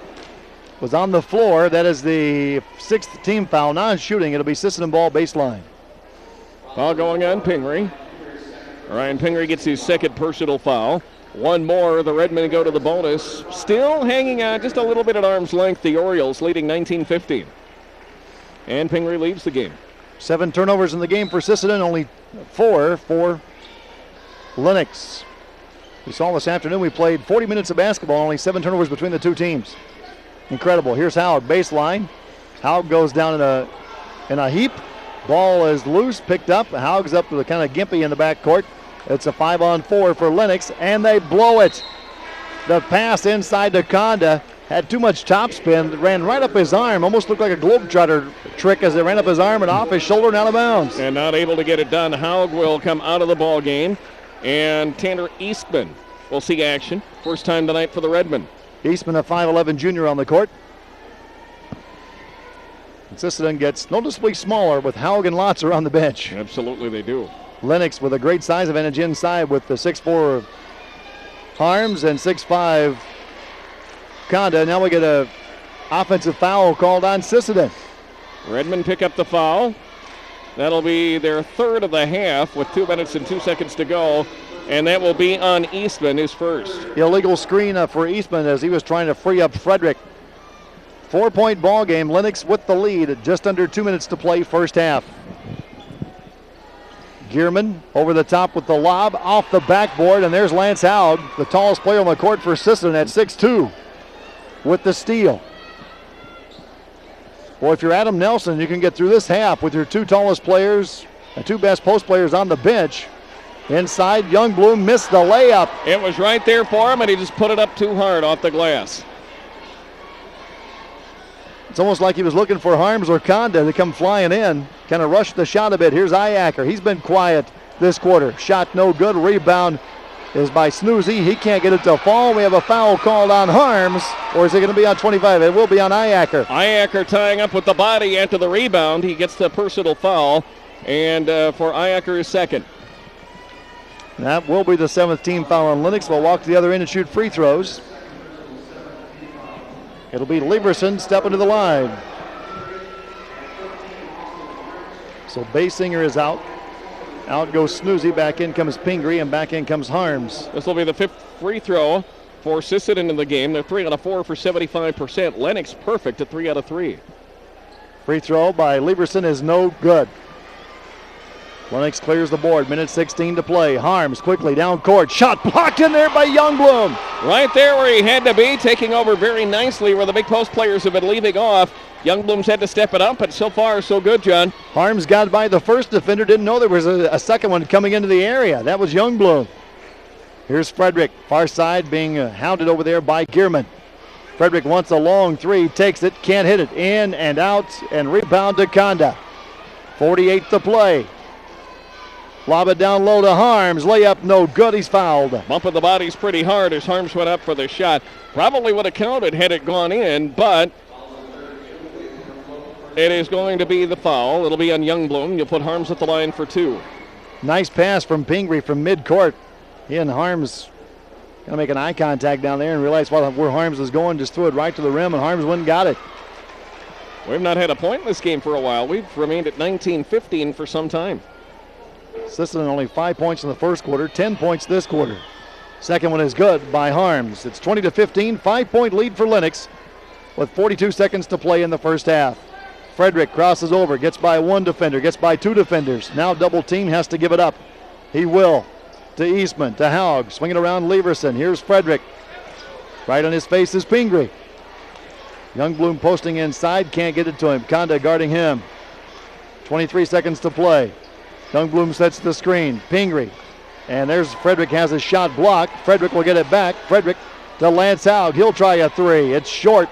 Was on the floor. That is the 6th team foul, non-shooting. It'll be Sisseton ball baseline. Foul going on Pingree. Ryan Pingree gets his 2nd personal foul. 1 more, the Redmen go to the bonus. Still hanging on just a little bit at arm's length, the Orioles leading 19-15. And Pingree leaves the game. 7 turnovers in the game for Sisseton, only 4 for Lennox. We saw this afternoon we played 40 minutes of basketball, only 7 turnovers between the 2 teams. Incredible. Here's Haug, baseline. Haug goes down in a heap. Ball is loose, picked up. Haug's up to the kind of gimpy in the backcourt. It's a 5-on-4 for Lennox, and they blow it. The pass inside to Conda. Had too much topspin, ran right up his arm, almost looked like a globetrotter trick as it ran up his arm and off his shoulder and out of bounds. And not able to get it done. Haug will come out of the ball game, and Tanner Eastman will see action. First time tonight for the Redmen. Eastman, a 5'11 junior on the court. And Sisseton gets noticeably smaller with Haug and Lotzer on the bench. Absolutely they do. Lennox with a great size advantage inside with the 6'4 Harms and 6'5" Conda. Now we get a offensive foul called on Sisseton. Redmond pick up the foul. That'll be their third of the half with 2 minutes and 2 seconds to go. And that will be on Eastman, his first. Illegal screen for Eastman as he was trying to free up Frederick. 4-point ball game. Lennox with the lead. Just under 2 minutes to play first half. Gierman over the top with the lob off the backboard, and there's Lance Haug, the tallest player on the court for Sisseton at 6'2", with the steal. Well, if you're Adam Nelson, you can get through this half with your two tallest players, the two best post players on the bench. Inside, Youngbloom missed the layup. It was right there for him, and he just put it up too hard off the glass. It's almost like he was looking for Harms or Conda to come flying in. Kind of rushed the shot a bit. Here's Iacker. He's been quiet this quarter. Shot no good. Rebound is by Snoozy. He can't get it to fall. We have a foul called on Harms, or is it going to be on 25? It will be on Iacker. Iacker tying up with the body after the rebound. He gets the personal foul, and for Iacker his second. That will be the 7th team foul on Lennox. We'll walk to the other end and shoot free throws. It'll be Lieberson stepping to the line. So Basinger is out. Out goes Snoozy. Back in comes Pingree, and back in comes Harms. This will be the 5th free throw for Sisseton in the game. They're 3 out of 4 for 75%. Lennox perfect at 3 out of 3. Free throw by Lieberson is no good. Lennox clears the board. Minute 16 to play. Harms quickly down court. Shot blocked in there by Youngbloom. Right there where he had to be, taking over very nicely where the big post players have been leaving off. Youngbloom's had to step it up, but so far so good, John. Harms got by the first defender. Didn't know there was a second one coming into the area. That was Youngbloom. Here's Frederick. Far side being hounded over there by Gierman. Frederick wants a long three. Takes it. Can't hit it. In and out. And rebound to Conda. 48 to play. Lob it down low to Harms. Layup no good. He's fouled. Bumping the bodies pretty hard as Harms went up for the shot. Probably would have counted had it gone in, but it is going to be the foul. It'll be on Youngbloom. You'll put Harms at the line for 2. Nice pass from Pingree from midcourt. He and Harms going to make an eye contact down there and realize where Harms was going. Just threw it right to the rim, and Harms went and got it. We've not had a point in this game for a while. We've remained at 19-15 for some time. Sisseton only 5 points in the first quarter, 10 points this quarter. Second one is good by Harms. It's 20-15, 5-point lead for Lennox with 42 seconds to play in the first half. Frederick crosses over, gets by one defender, gets by two defenders. Now double team, has to give it up. He will. To Eastman, to Haug, swinging around Lieberson. Here's Frederick. Right on his face is Pingree. Youngbloom posting inside, can't get it to him. Conda guarding him. 23 seconds to play. Youngbloom sets the screen. Pingree. And there's Frederick has his shot blocked. Frederick will get it back. Frederick to Lance Haug. He'll try a three. It's short.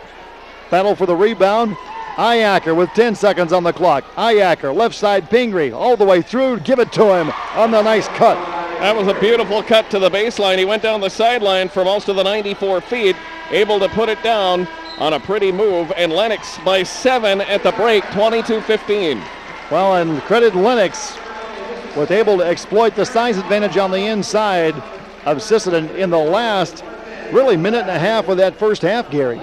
Battle for the rebound. Iacker with 10 seconds on the clock. Iacker, left side Pingree, all the way through. Give it to him on the nice cut. That was a beautiful cut to the baseline. He went down the sideline for most of the 94 feet, able to put it down on a pretty move. And Lennox by 7 at the break, 22-15. Well, and credit Lennox was able to exploit the size advantage on the inside of Sisseton in the last, really, minute and a half of that first half, Gary.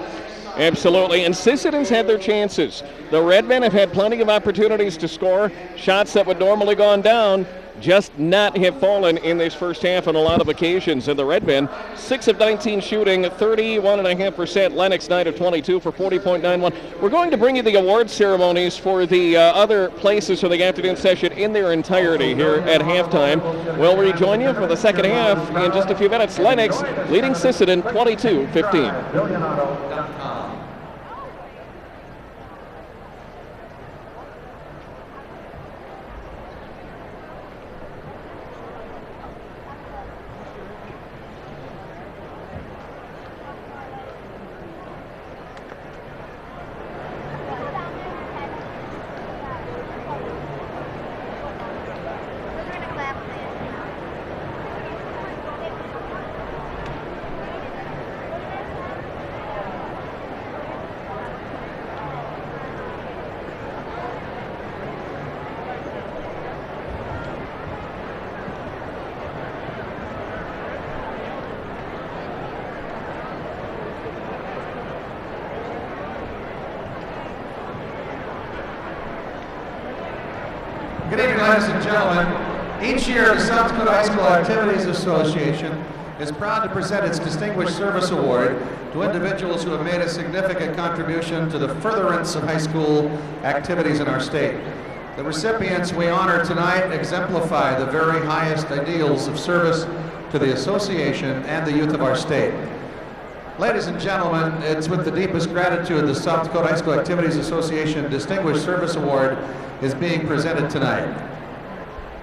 Absolutely, and Sisseton's had their chances. The Redmen have had plenty of opportunities to score. Shots that would normally gone down just not have fallen in this first half on a lot of occasions. And the Redmen, 6 of 19 shooting, 31.5%. Lennox, 9 of 22 for 40.91. We're going to bring you the award ceremonies for the other places for the afternoon session in their entirety here at halftime. We'll rejoin you for the second half in just a few minutes. Lennox leading Sisseton 22-15. Good evening, ladies and gentlemen. Each year, the South Dakota High School Activities Association is proud to present its Distinguished Service Award to individuals who have made a significant contribution to the furtherance of high school activities in our state. The recipients we honor tonight exemplify the very highest ideals of service to the association and the youth of our state. Ladies and gentlemen, it's with the deepest gratitude the South Dakota High School Activities Association Distinguished Service Award is being presented tonight.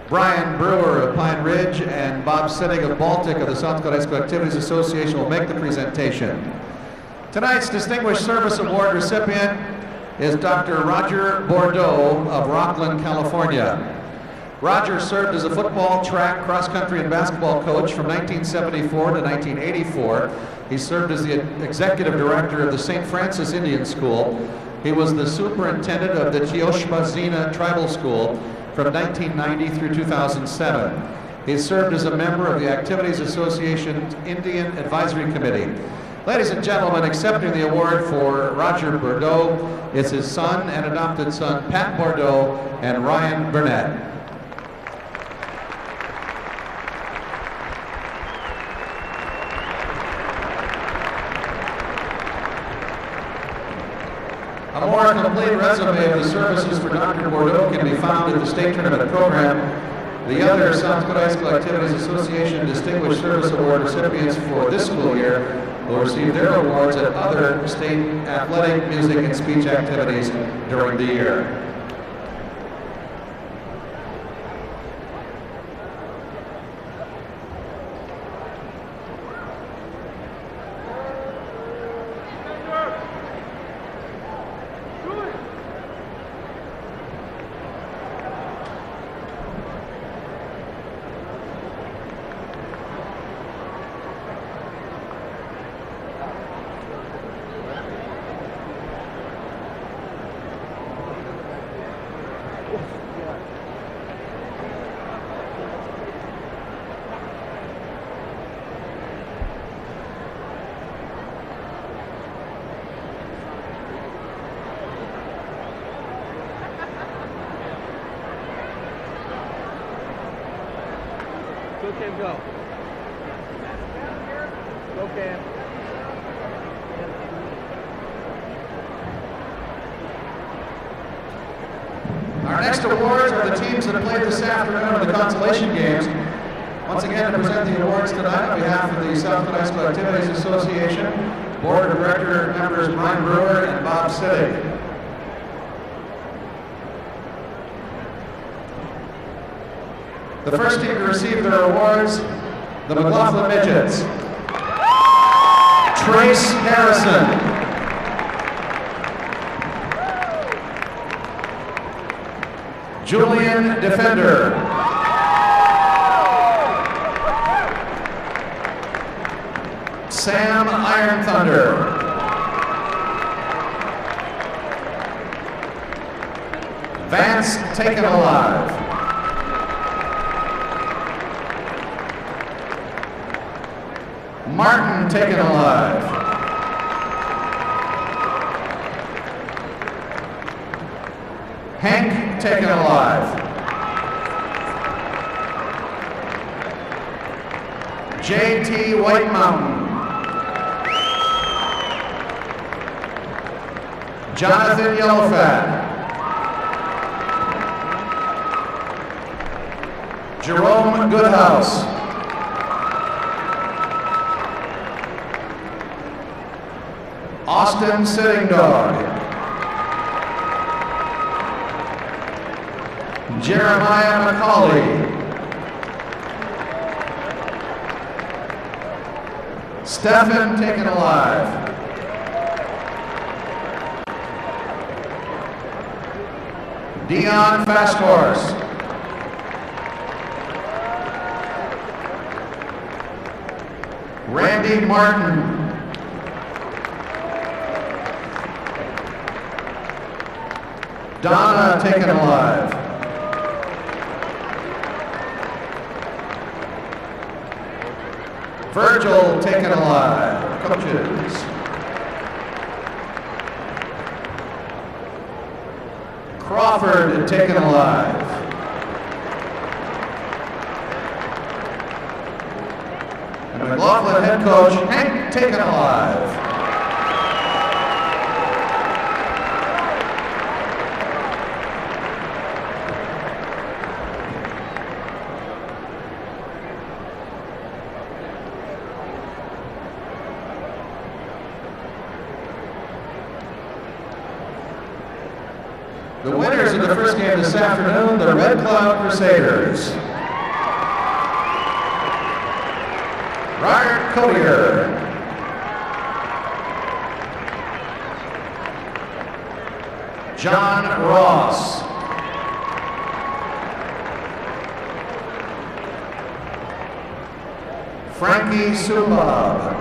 Brian Brewer of Pine Ridge and Bob Sittig of Baltic of the South Dakota High School Activities Association will make the presentation. Tonight's Distinguished Service Award recipient is Dr. Roger Bordeaux of Rockland, California. Roger served as a football, track, cross-country, and basketball coach from 1974 to 1984. He served as the executive director of the St. Francis Indian School. He was the superintendent of the Chioshpazina Tribal School from 1990 through 2007. He served as a member of the Activities Association Indian Advisory Committee. Ladies and gentlemen, accepting the award for Roger Bordeaux is his son and adopted son, Pat Bordeaux and Ryan Burnett. A more complete resume of the services for Dr. Bordeaux can be found in the state tournament program. The other South Dakota High School Activities Association Distinguished Service Award recipients for this school year will receive their awards at other state athletic, music, and speech activities during the year. Go, Cam, go. Go, Cam. Our next awards are the teams that played this afternoon in the consolation games. Once again, to present the awards tonight on behalf of the South Dakota High School Activities Association, Board of Director members Brian Brewer and Bob Sittig. The first team to receive their awards, the McLaughlin Midgets. Trace Harrison. Julian Defender. Sam Iron Thunder. Vance Taken Alive. Martin Taken Alive. Hank Taken Alive. J.T. White Mountain. Jonathan Yellowfat. Jerome Goodhouse. Austin Sitting Dog. Jeremiah McCauley. Stephen Taken Alive. Dion Fast Horse. Randy Martin. Donna Taken Alive. Virgil Taken Alive. Coaches. Crawford Taken Alive. and McLaughlin head coach Hank Taken Alive. The winners of the first game this afternoon, the Red Cloud Crusaders. Robert Collier. John Ross. Frankie Subab.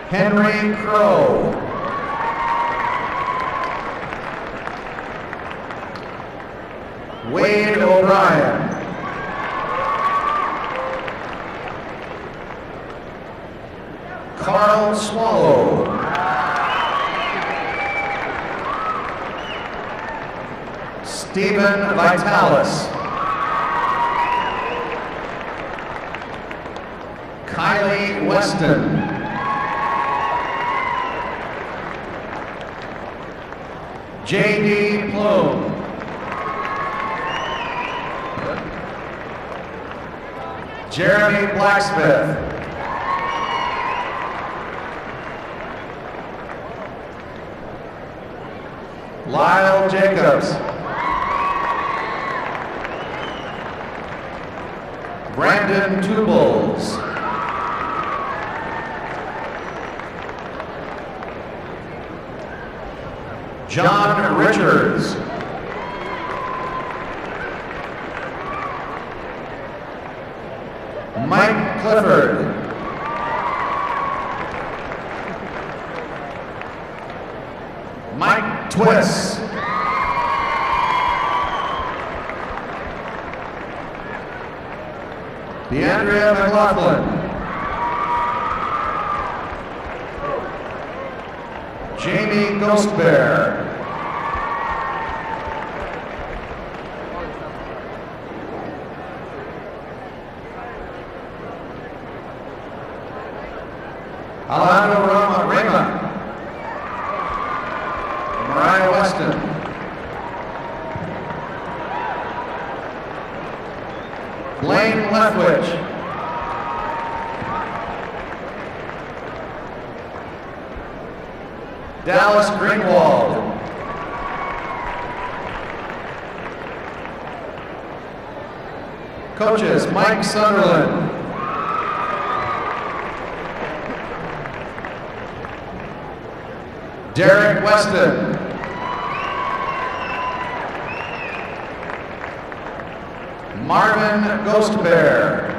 Henry Crow. Wade O'Brien. Carl Swallow. Stephen Vitalis. Kylie Weston. J.D. Plume. Jeremy Blacksmith. Lyle Jacobs. Brandon Tubles. John Richards. Mike Clifford. Mike Twist. DeAndrea McLaughlin. Jamie Ghostbear. Alejandro Rama. Mariah Weston. Blaine Leftwich. Dallas Greenwald. Coaches, Mike Sunderland. Derek Weston. Marvin Ghostbear.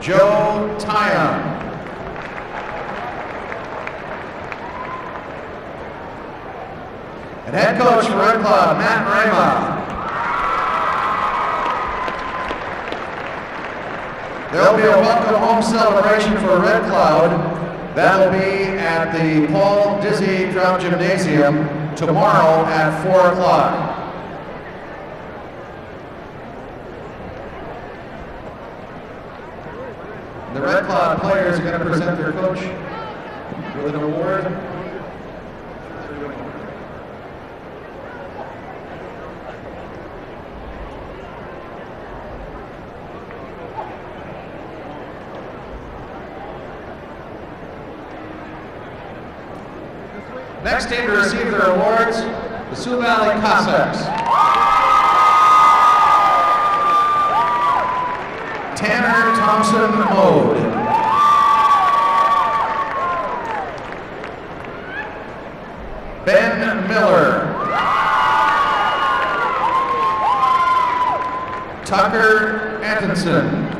Joe Tyam. And head coach for Red Cloud, Matt Rama. There will be a welcome home celebration for Red Cloud. That will be at the Paul Dizzy Drum Gymnasium tomorrow at 4 o'clock. The Red Cloud players are going to present their coach with an award. Next team to receive their awards, the Sioux Valley Cossacks. Tanner Thompson Mode. Ben Miller. Tucker Atkinson.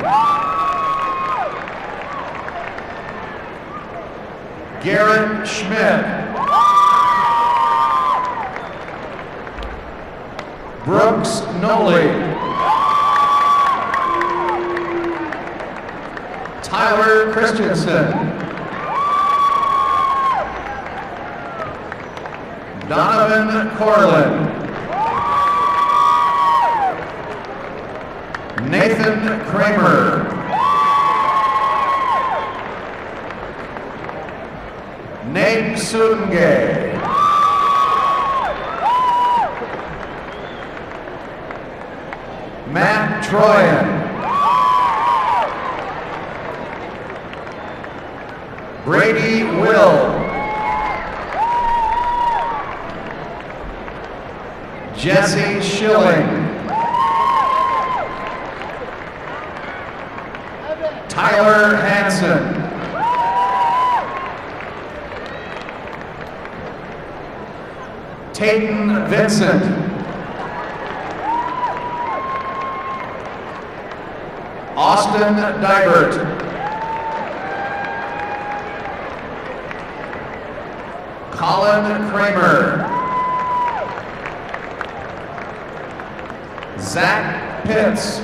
Garrett Schmidt. Brooks Noley. Tyler Christensen. Donovan Corlin. Nathan Kramer. Nate Sudengay. Matt Troyan. Brady Will. Jesse Schilling. Tyler Hansen. Tayton Vincent. Austin Dybert. Colin Kramer. Zach Pitts.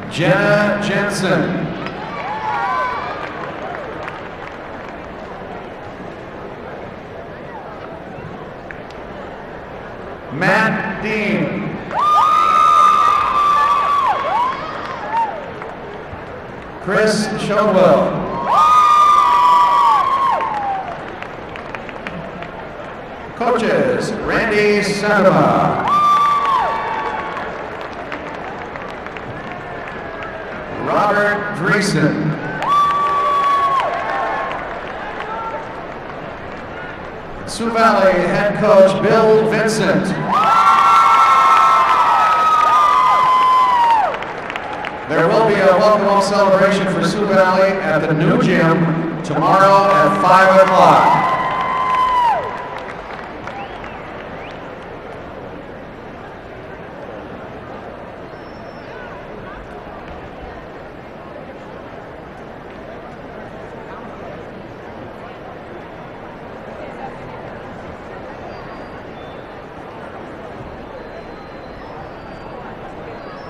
Jenna Jensen. Matt Dean. Chris Showell. Coaches, Randy Sandoval. Robert Dreesen. Sioux Valley head coach Bill Vincent. There will be a welcome home celebration for Sioux Valley at the new gym tomorrow at 5 o'clock.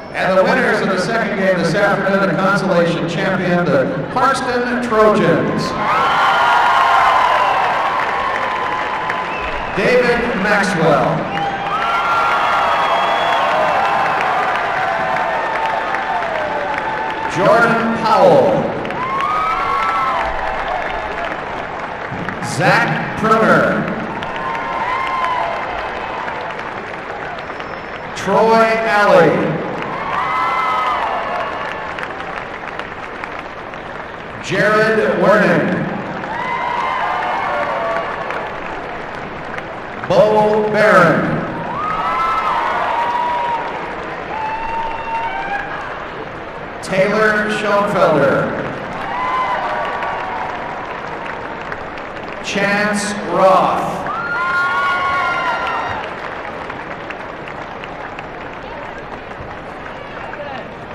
And the winners of the second game this afternoon, the consolation champion, the Parkston Trojans. David Maxwell. Jordan Powell. Zach Pruner. Troy Alley. Jared Wernick. Bo Barron. Taylor Schoenfelder. Chance Roth.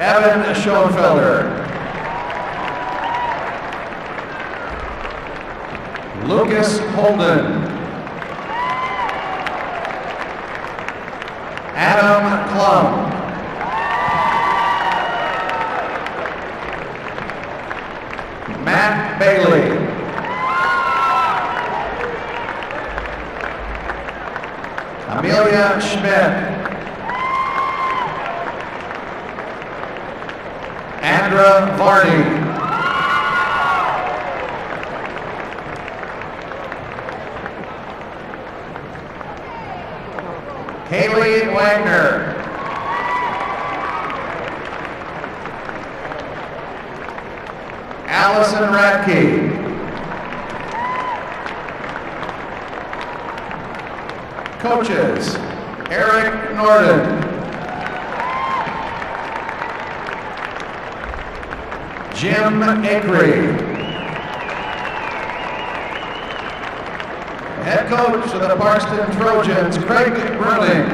Evan Schoenfelder. Lucas Holden. Adam Klum. Matt Bailey. Amelia Schmidt. Andra Varney. Haley Wagner. Allison Radke. Coaches, Eric Norden. Jim Acree. Head coach of the Parkston Trojans, Craig Bruning.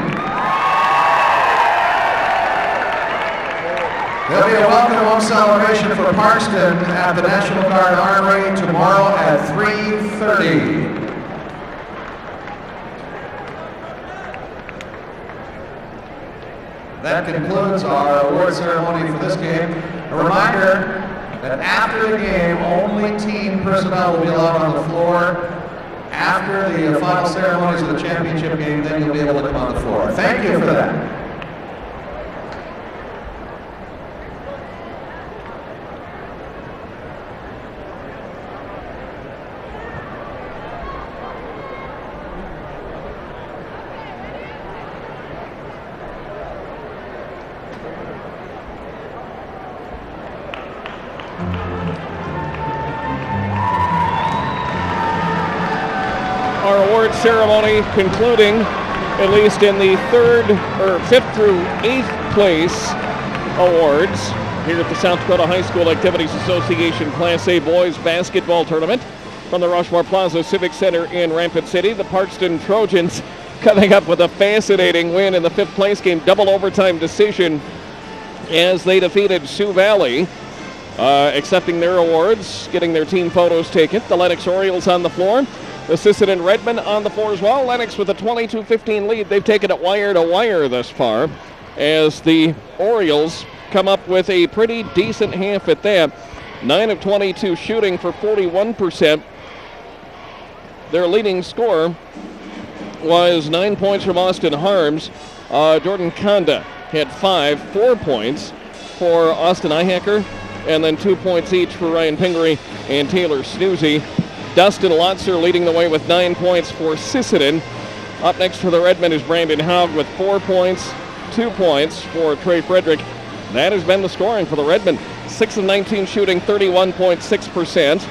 There'll be a welcome home celebration for Parkston at the National Guard Armory tomorrow at 3:30. That concludes our award ceremony for this game. A reminder that after the game, only team personnel will be allowed on the floor. After the final ceremonies of the championship game, then you'll be able to come on the floor. Thank you for that. Our award ceremony concluding, at least in the fifth through eighth place awards here at the South Dakota High School Activities Association Class A Boys Basketball Tournament from the Rushmore Plaza Civic Center in Rapid City. The Parkston Trojans coming up with a fascinating win in the fifth place game, double overtime decision as they defeated Sioux Valley. Accepting their awards, getting their team photos taken. The Lennox Orioles on the floor. The Sisseton Redmond on the floor as well. Lennox with a 22-15 lead. They've taken it wire to wire thus far as the Orioles come up with a pretty decent half at that. 9 of 22 shooting for 41%. Their leading scorer was 9 points from Austin Harms. Jordan Conda had 4 points for Austin Ihacker, and then 2 points each for Ryan Pingree and Taylor Snoozy. Dustin Lotzer leading the way with 9 points for Sisseton. Up next for the Redmond is Brandon Haug with 4 points, 2 points for Trey Frederick. That has been the scoring for the Redmond. 6 of 19 shooting, 31.6%.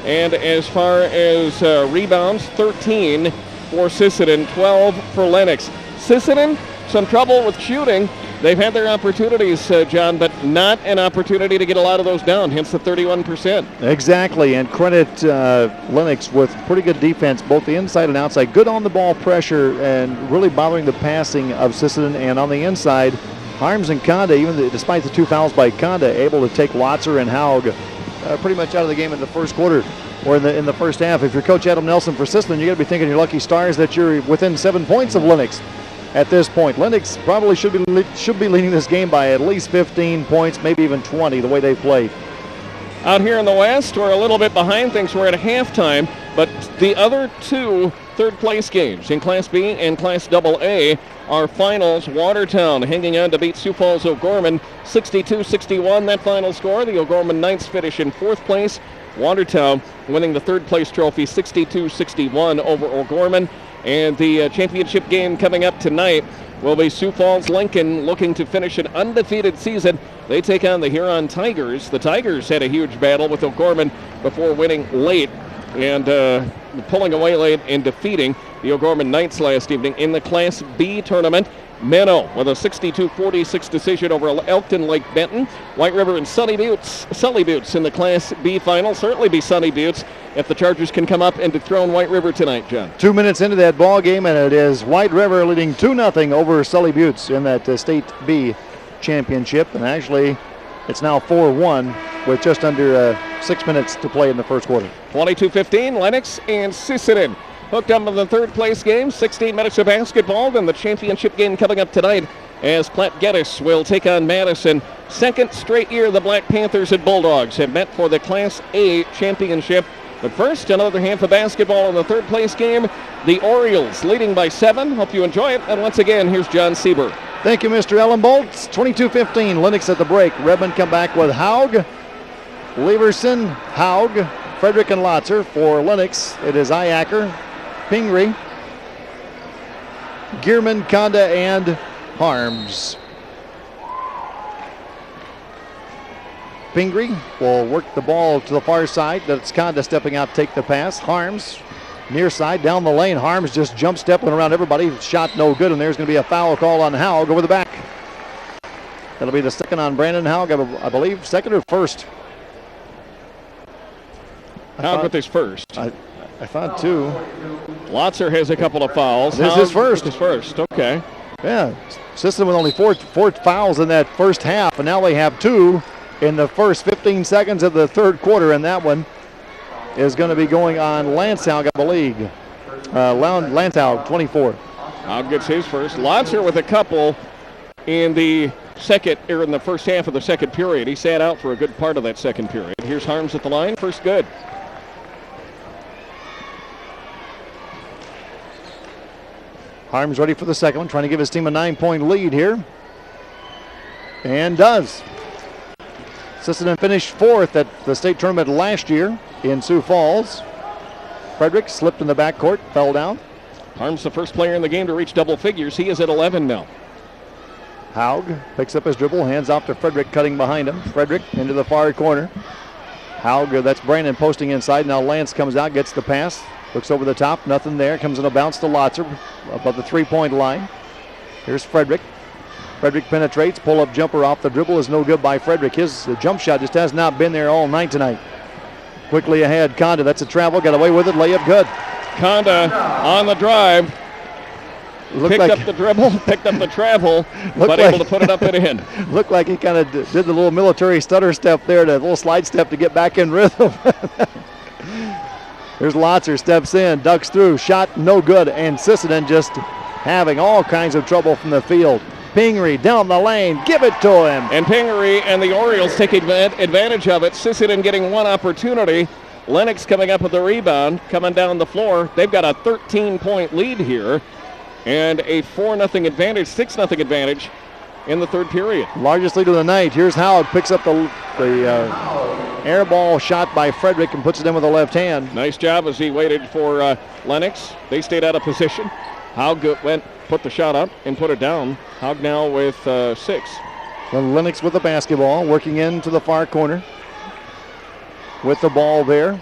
And as far as rebounds, 13 for Sisseton, 12 for Lennox. Sisseton, some trouble with shooting. They've had their opportunities, John, but not an opportunity to get a lot of those down, hence the 31%. Exactly, and credit Lennox with pretty good defense, both the inside and outside. Good on-the-ball pressure and really bothering the passing of Sisseton. And on the inside, Harms and Conda, despite the 2 fouls by Conda, able to take Lotzer and Haug pretty much out of the game in the first quarter or in the first half. If you're Coach Adam Nelson for Sisseton, you got to be thinking your lucky stars that you're within 7 points of Lennox. At this point, Lennox probably should be leading this game by at least 15 points, maybe even 20, the way they played. Out here in the West, we're a little bit behind things. We're at halftime, but the other 2 third-place games in Class B and Class AA are finals. Watertown hanging on to beat Sioux Falls O'Gorman 62-61. That final score. The O'Gorman Knights finish in 4th place. Watertown winning the 3rd-place trophy 62-61 over O'Gorman. And the championship game coming up tonight will be Sioux Falls Lincoln looking to finish an undefeated season. They take on the Huron Tigers. The Tigers had a huge battle with O'Gorman before winning late and pulling away late and defeating the O'Gorman Knights last evening in the Class B tournament. Menno with a 62-46 decision over Elkton Lake Benton. White River and Sunny Buttes in the Class B final. Certainly be Sunny Buttes if the Chargers can come up and dethrone White River tonight, John. 2 minutes into that ball game, and it is White River leading 2-0 over Sully Buttes in that State B championship. And actually, it's now 4-1 with just under 6 minutes to play in the first quarter. 22-15, Lennox and Sisseton hooked up in the 3rd-place game. 16 minutes of basketball, then the championship game coming up tonight as Platte Geddes will take on Madison. 2nd straight year the Black Panthers and Bulldogs have met for the Class A championship. But first, another half of basketball in the 3rd-place game. The Orioles leading by 7. Hope you enjoy it. And once again, here's John Sieber. Thank you, Mr. Ellenbolt. 22-15, Lennox at the break. Redmond come back with Haug, Leverson, Haug, Frederick, and Lotzer. For Lennox, it is Iacker, Pingree, Gearman, Conda, and Harms. Pingree will work the ball to the far side. That's Conda stepping out to take the pass. Harms, near side, down the lane. Harms just jump stepping around everybody. Shot no good, and there's going to be a foul call on Haug over the back. That'll be the second on Brandon Haug, I believe. Second or first? Haug with his first. I thought two. Lotzer has a couple of fouls. This is his first. His first, okay. Yeah, Sisseton with only four fouls in that first half, and now they have two in the first 15 seconds of the third quarter, and that one is going to be going on Lansaug, I believe. Lansaug, 24. Haug gets his first. Lotzer with a couple in the first half of the second period. He sat out for a good part of that second period. Here's Harms at the line. First good. Harms ready for the second one, trying to give his team a 9-point lead here. And does. Sisseton finished 4th at the state tournament last year in Sioux Falls. Frederick slipped in the backcourt, fell down. Harms the first player in the game to reach double figures. He is at 11 now. Haug picks up his dribble, hands off to Frederick, cutting behind him. Frederick into the far corner. Haug, that's Brandon posting inside. Now Lance comes out, gets the pass, looks over the top, nothing there. Comes in a bounce to Lotzer above the 3-point line. Here's Frederick. Frederick penetrates, pull-up jumper off the dribble is no good by Frederick. His jump shot just has not been there all night tonight. Quickly ahead, Conda, that's a travel, got away with it, layup good. Conda on the drive. Picked up the dribble, picked up the travel, but able to put it up and in. Looked like he kind of did the little military stutter step there, the little slide step to get back in rhythm. Here's Lotzer, steps in, ducks through, shot no good, and Sisseton just having all kinds of trouble from the field. Pingree down the lane, give it to him. And Pingree and the Orioles take advantage of it. Sisseton getting one opportunity. Lennox coming up with the rebound, coming down the floor. They've got a 13-point lead here and a 4-0 advantage, 6-0 advantage in the third period. Largest lead of the night. Here's Howard, picks up the air ball shot by Frederick and puts it in with the left hand. Nice job as he waited for Lennox. They stayed out of position. Haug went, put the shot up and put it down. Haug now with 6. Then Lennox with the basketball, working into the far corner. With the ball there.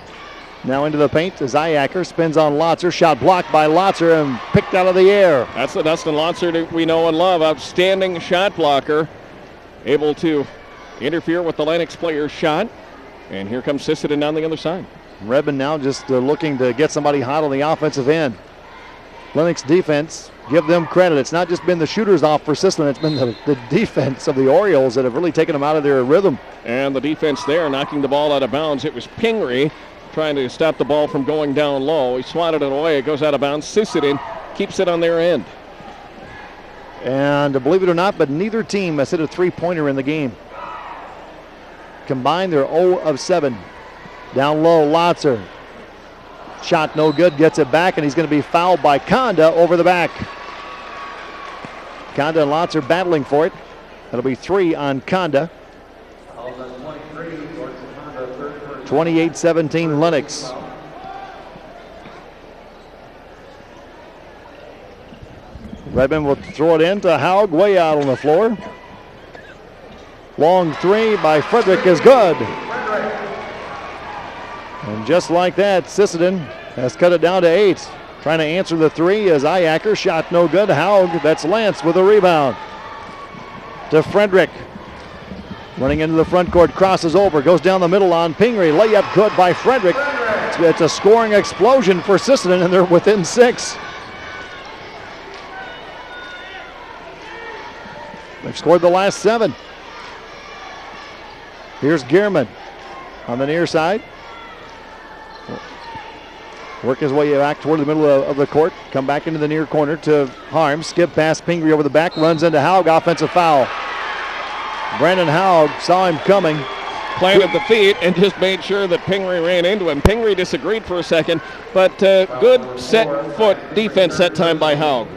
Now into the paint. Zayacker spins on Lotzer. Shot blocked by Lotzer and picked out of the air. That's the Dustin Lotzer that we know and love. Outstanding shot blocker. Able to interfere with the Lennox player's shot. And here comes Sisseton down the other side. Redmond now just looking to get somebody hot on the offensive end. Lennox defense, give them credit. It's not just been the shooters off for Sisseton. It's been the defense of the Orioles that have really taken them out of their rhythm. And the defense there knocking the ball out of bounds. It was Pingree trying to stop the ball from going down low. He swatted it away. It goes out of bounds. Sisseton keeps it on their end. And believe it or not, but neither team has hit a three-pointer in the game. Combined, they're 0 of 7. Down low, Lotzer. Shot no good, gets it back, and he's going to be fouled by Conda over the back. Conda and Lotzer battling for it. That'll be 3 on Conda. 28-17 Lennox. Redmond will throw it in to Haug, way out on the floor. Long 3 by Frederick is good. And just like that, Sisseton has cut it down to 8. Trying to answer the 3 is Iacker. Shot no good. Haug, that's Lance with a rebound. To Frederick. Running into the front court, crosses over, goes down the middle on Pingree. Layup good by Frederick. It's a scoring explosion for Sisseton, and they're within 6. They've scored the last 7. Here's Gearman on the near side. Work his way back toward the middle of the court. Come back into the near corner to Harms. Skip past Pingree over the back. Runs into Haug. Offensive foul. Brandon Haug saw him coming. Planted the feet and just made sure that Pingree ran into him. Pingree disagreed for a second, but good set foot defense that time by Haug.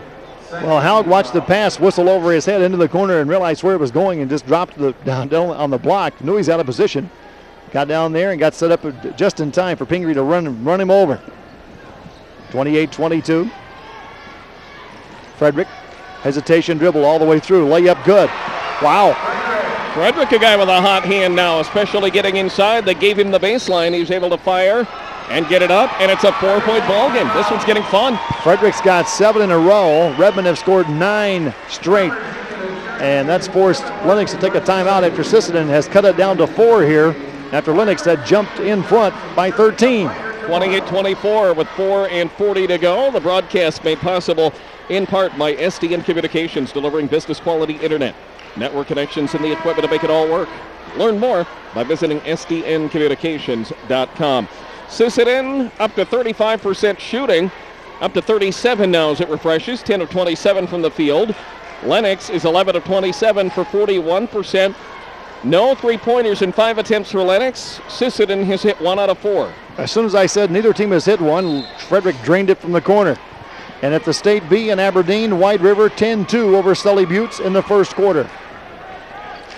Well, Haug watched the pass whistle over his head into the corner and realized where it was going and just dropped down on the block. Knew he's out of position. Got down there and got set up just in time for Pingree to run him over. 28-22. Frederick, hesitation dribble all the way through. Layup good. Wow. Frederick, a guy with a hot hand now, especially getting inside. They gave him the baseline. He was able to fire and get it up, and it's a 4-point ball game. This one's getting fun. Frederick's got 7 in a row. Redmond have scored 9 straight, and that's forced Lennox to take a timeout after Sisseton has cut it down to 4 here after Lennox had jumped in front by 13. 28-24 with 4:40 to go. The broadcast made possible in part by SDN Communications, delivering business quality internet, network connections, and the equipment to make it all work. Learn more by visiting sdncommunications.com. Sisseton up to 35% shooting, up to 37 now as it refreshes, 10 of 27 from the field. Lennox is 11 of 27 for 41%. No three-pointers in 5 attempts for Lennox. Sisseton has hit 1 out of 4. As soon as I said neither team has hit one, Frederick drained it from the corner. And at the State B in Aberdeen, White River 10-2 over Sully Buttes in the first quarter.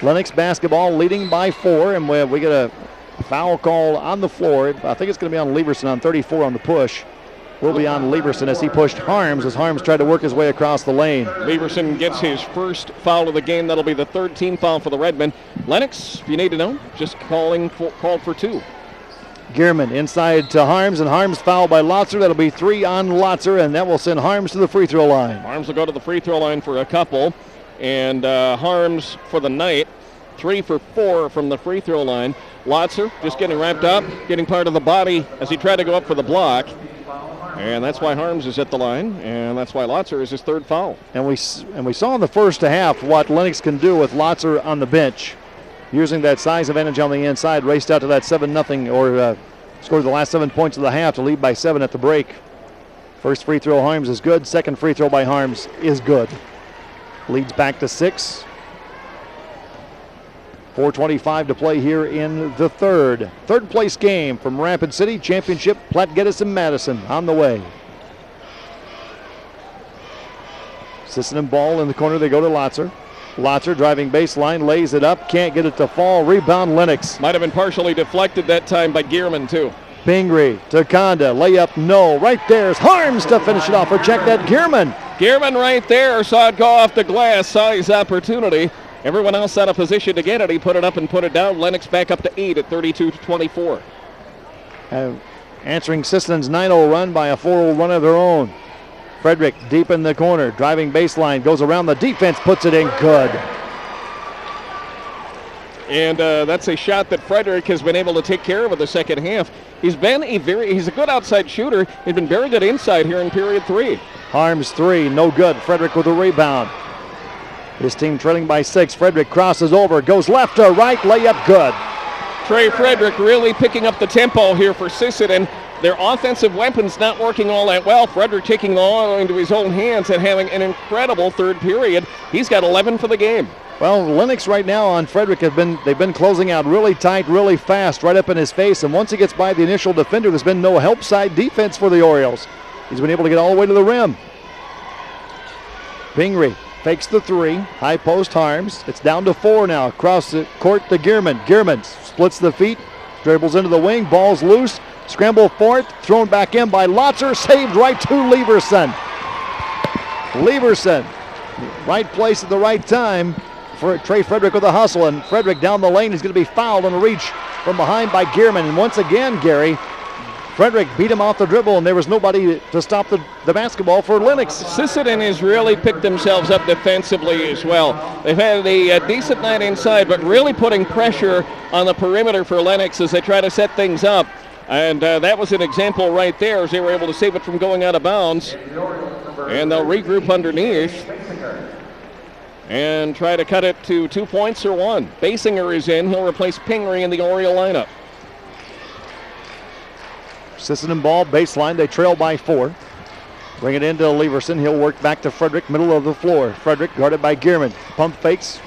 Lennox basketball leading by 4, and we get a foul call on the floor. I think it's going to be on Lieberson on 34 on the push. Will be on Lieberson as he pushed Harms as Harms tried to work his way across the lane. Lieberson gets his first foul of the game. That'll be the third team foul for the Redmen. Lennox, if you need to know, just called for 2. Gearman inside to Harms, and Harms fouled by Lotzer. That'll be 3 on Lotzer, and that will send Harms to the free throw line. Harms will go to the free throw line for a couple, and Harms for the night, 3 for 4 from the free throw line. Lotzer just getting wrapped up, getting part of the body as he tried to go up for the block. And that's why Harms is at the line, and that's why Lotzer is his third foul. And we saw in the first half what Lennox can do with Lotzer on the bench. Using that size advantage on the inside, raced out to that 7-0, or scored the last 7 points of the half to lead by 7 at the break. First free throw, Harms is good. Second free throw by Harms is good. Leads back to 6. 4:25 to play here in the third. Third place game from Rapid City Championship, Platte Geddes and Madison on the way. Sisseton ball in the corner, they go to Lotzer. Lotzer driving baseline, lays it up, can't get it to fall. Rebound Lennox. Might have been partially deflected that time by Gearman too. Pingree to Conda, layup no. Right there's Harms to finish it off, or check that Gearman. Gearman right there, saw it go off the glass, saw his opportunity. Everyone else out of position to get it. He put it up and put it down. Lennox back up to 8 at 32-24. Answering Sisseton's 9-0 run by a 4-0 run of their own. Frederick deep in the corner, driving baseline, goes around the defense, puts it in good. And that's a shot that Frederick has been able to take care of in the second half. He's a good outside shooter. He's been very good inside here in period 3. Harms 3, no good. Frederick with a rebound. His team trailing by 6. Frederick crosses over, goes left to right, layup good. Trey Frederick really picking up the tempo here for Sisseton. Their offensive weapons not working all that well. Frederick taking the ball into his own hands and having an incredible third period. He's got 11 for the game. Well, Lennox right now on Frederick they've been closing out really tight, really fast, right up in his face. And once he gets by the initial defender, there's been no help side defense for the Orioles. He's been able to get all the way to the rim. Pingree fakes the 3, high post Harms. It's down to 4 now. Across the court to Gearman. Gearman splits the feet, dribbles into the wing, ball's loose. Scramble for it, thrown back in by Lotzer, saved right to Lieberson. Lieberson, right place at the right time for Trey Frederick with a hustle, and Frederick down the lane is going to be fouled on a reach from behind by Gearman. And once again, Gary, Frederick beat him off the dribble, and there was nobody to stop the basketball for Lennox. Sisseton has really picked themselves up defensively as well. They've had a decent night inside, but really putting pressure on the perimeter for Lennox as they try to set things up. And that was an example right there as they were able to save it from going out of bounds. And they'll regroup underneath and try to cut it to 2 points or 1. Basinger is in. He'll replace Pingree in the Oriole lineup. Sisseton ball, baseline. They trail by 4. Bring it into Lieberson. He'll work back to Frederick, middle of the floor. Frederick guarded by Gearman. Pump fakes.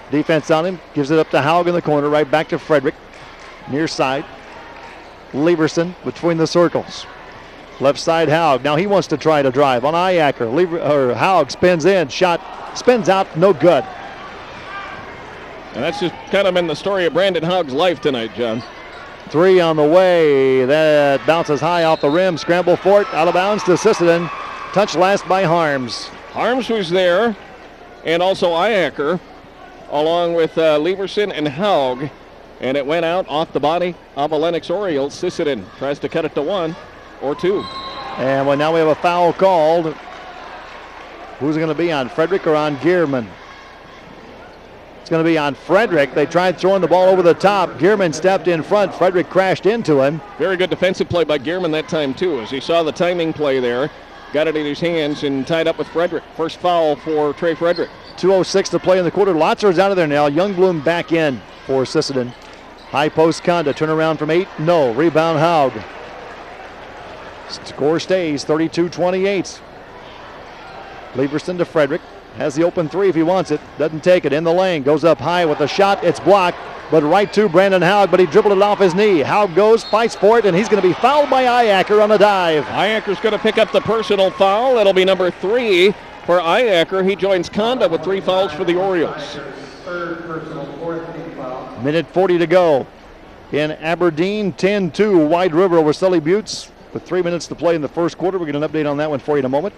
Defense on him. Gives it up to Haug in the corner. Right back to Frederick. Near side. Lieberson between the circles. Left side Haug. Now he wants to try to drive on Iacker. Haug spins in. Shot spins out. No good. And that's just kind of been the story of Brandon Haug's life tonight, John. 3 on the way. That bounces high off the rim. Scramble for it. Out of bounds to Sisseton. Touch last by Harms. Harms was there, and also Iacker, along with Lieberson and Haug. And it went out off the body of a Lennox Oriole. Sisseton tries to cut it to 1 or 2. And well, now we have a foul called. Who's it going to be on, Frederick or on Gearman? It's going to be on Frederick. They tried throwing the ball over the top. Gearman stepped in front. Frederick crashed into him. Very good defensive play by Gearman that time, too, as he saw the timing play there. Got it in his hands and tied up with Frederick. First foul for Trey Frederick. 2:06 to play in the quarter. Lotzer's out of there now. Youngbloom back in for Sisseton. High post Conda. Turn around from 8. No. Rebound Haug. Score stays 32-28. Lieberson to Frederick. Has the open 3 if he wants it. Doesn't take it. In the lane. Goes up high with a shot. It's blocked. but right to Brandon Haug, but he dribbled it off his knee. Haug goes, fights for it, and he's going to be fouled by Iacker on the dive. Iacker's going to pick up the personal foul. It'll be number 3 for Iacker. He joins Conda with 3 fouls for the Orioles. Minute 40 to go in Aberdeen. 10-2 Wide River over Sully Buttes with 3 minutes to play in the first quarter. We'll get an update on that one for you in a moment.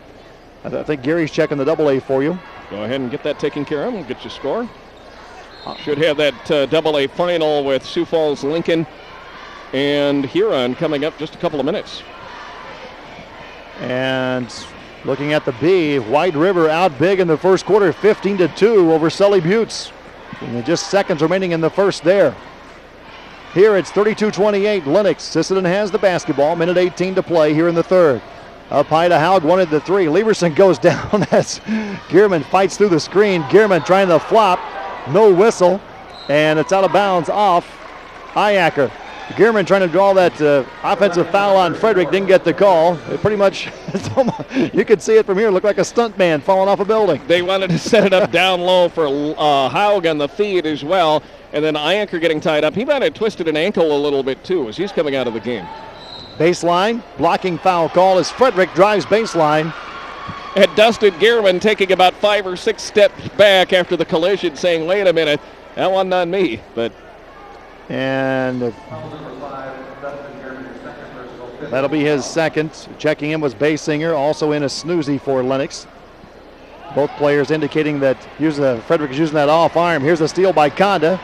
I think Gary's checking the AA for you. Go ahead and get that taken care of. We'll get you a score. Should have that AA final with Sioux Falls, Lincoln, and Huron coming up just a couple of minutes. And looking at the B, White River out big in the first quarter, 15-2 over Sully Buttes. And just seconds remaining in the first there. Here it's 32-28. LennoxVsSisseton has the basketball. Minute 18 to play here in the third. Up high to Haug, wanted the 3. Lieberson goes down as Gearman fights through the screen. Gearman trying to flop. No whistle. And it's out of bounds off Iacker. Gearman trying to draw that offensive foul on Frederick. Didn't get the call. It pretty much, you could see it from here. Looked like a stunt man falling off a building. They wanted to set it up down low for Haug on the feed as well. And then Iacker getting tied up. He might have twisted an ankle a little bit too as he's coming out of the game. Baseline, blocking foul call as Frederick drives baseline. And Dustin Gearman taking about 5 or 6 steps back after the collision, saying, wait a minute, that wasn't on me. And that'll be his second. Checking in was Basinger, also in a snoozy for Lennox. Both players indicating that Frederick is using that off arm. Here's a steal by Conda.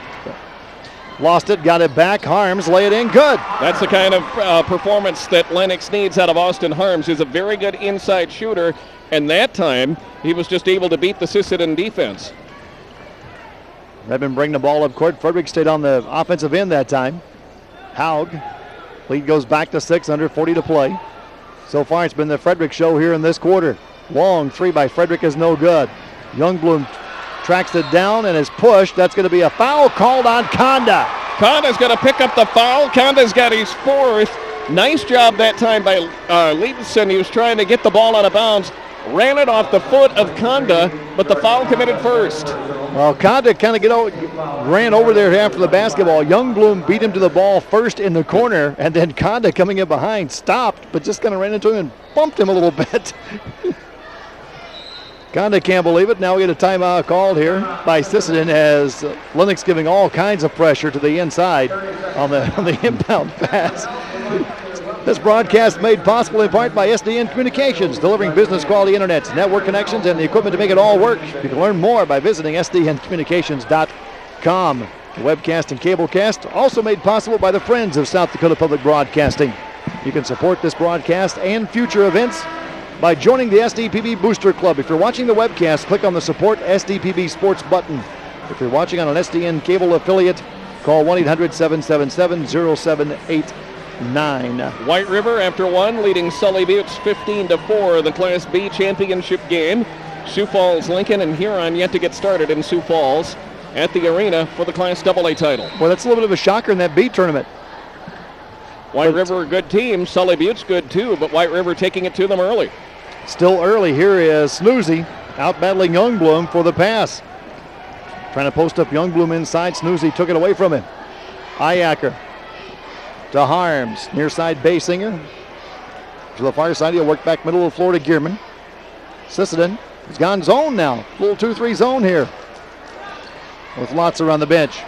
Lost it, got it back. Harms lay it in, good. That's the kind of performance that Lennox needs out of Austin Harms. He's a very good inside shooter, and that time he was just able to beat the Sisseton defense. Redmond bring the ball up court. Frederick stayed on the offensive end that time. Haug, lead goes back to 6, under 40 to play. So far it's been the Frederick show here in this quarter. Long 3 by Frederick is no good. Youngbloom tracks it down and is pushed. That's going to be a foul called on Conda. Conda's going to pick up the foul. Conda's got his 4th. Nice job that time by Liebenson. He was trying to get the ball out of bounds. Ran it off the foot of Conda, but the foul committed first. Well, Conda kind of ran over there after the basketball. Youngbloom beat him to the ball first in the corner, and then Conda coming in behind stopped, but just kind of ran into him and bumped him a little bit. Conda can't believe it. Now we get a timeout called here by Sisseton as Lennox giving all kinds of pressure to the inside on the inbound pass. This broadcast made possible in part by SDN Communications, delivering business quality internet, network connections, and the equipment to make it all work. You can learn more by visiting sdncommunications.com. The webcast and cablecast also made possible by the Friends of South Dakota Public Broadcasting. You can support this broadcast and future events by joining the SDPB Booster Club. If you're watching the webcast, click on the Support SDPB Sports button. If you're watching on an SDN cable affiliate, call 1-800-777-0789. White River, after 1, leading Sully Buttes 15-4, the Class B championship game. Sioux Falls, Lincoln, and Huron yet to get started in Sioux Falls at the arena for the Class AA title. Well, that's a little bit of a shocker in that B tournament. White River, a good team. Sully Buttes, good too, but White River taking it to them early. Still early. Here is Snoozy out battling Youngbloom for the pass. Trying to post up Youngbloom inside. Snoozy took it away from him. Iacker to Harms. Near side Basinger. To the far side, he'll work back middle of the floor to Gearman. Sisseton has gone zone now. Little 2-3 zone here with Lotzer on the bench.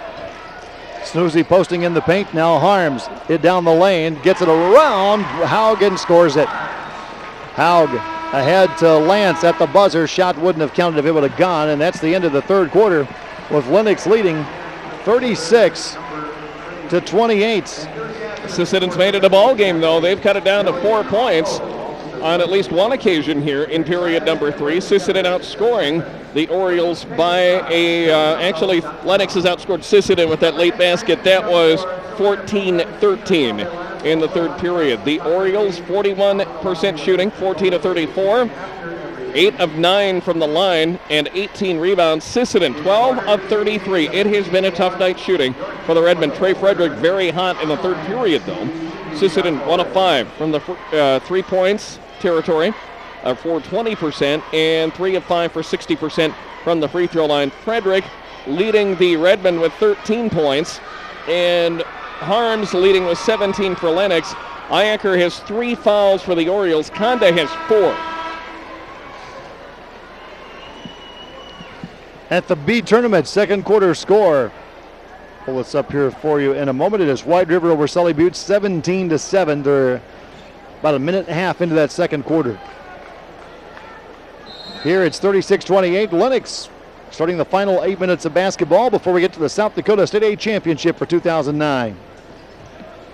Snoozy posting in the paint. Now Harms it down the lane. Gets it around. Haug and scores it. Haug ahead to Lance at the buzzer. Shot wouldn't have counted if it would have gone. And that's the end of the third quarter with Lennox leading 36-28. Sisseton's made it a ball game, though. They've cut it down to 4 points on at least one occasion here in period number 3. Sisseton outscoring the Orioles by actually Lennox has outscored Sisseton with that late basket. That was 14-13 in the third period. The Orioles 41% shooting, 14 of 34, 8 of 9 from the line, and 18 rebounds. Sisseton 12 of 33. It has been a tough night shooting for the Redmen. Trey Frederick very hot in the third period, though. Sisseton 1 of 5 from the 3 points territory for 20%, and 3 of 5 for 60% from the free throw line. Frederick leading the Redmen with 13 points, and Harms leading with 17 for Lennox. Iacker has 3 fouls for the Orioles. Conda has 4. At the B tournament, second quarter score. Pull this up here for you in a moment. It is White River over Sully Butte, 17-7. They're about a minute and a half into that second quarter. Here it's 36-28. Lennox starting the final 8 minutes of basketball before we get to the South Dakota State A Championship for 2009.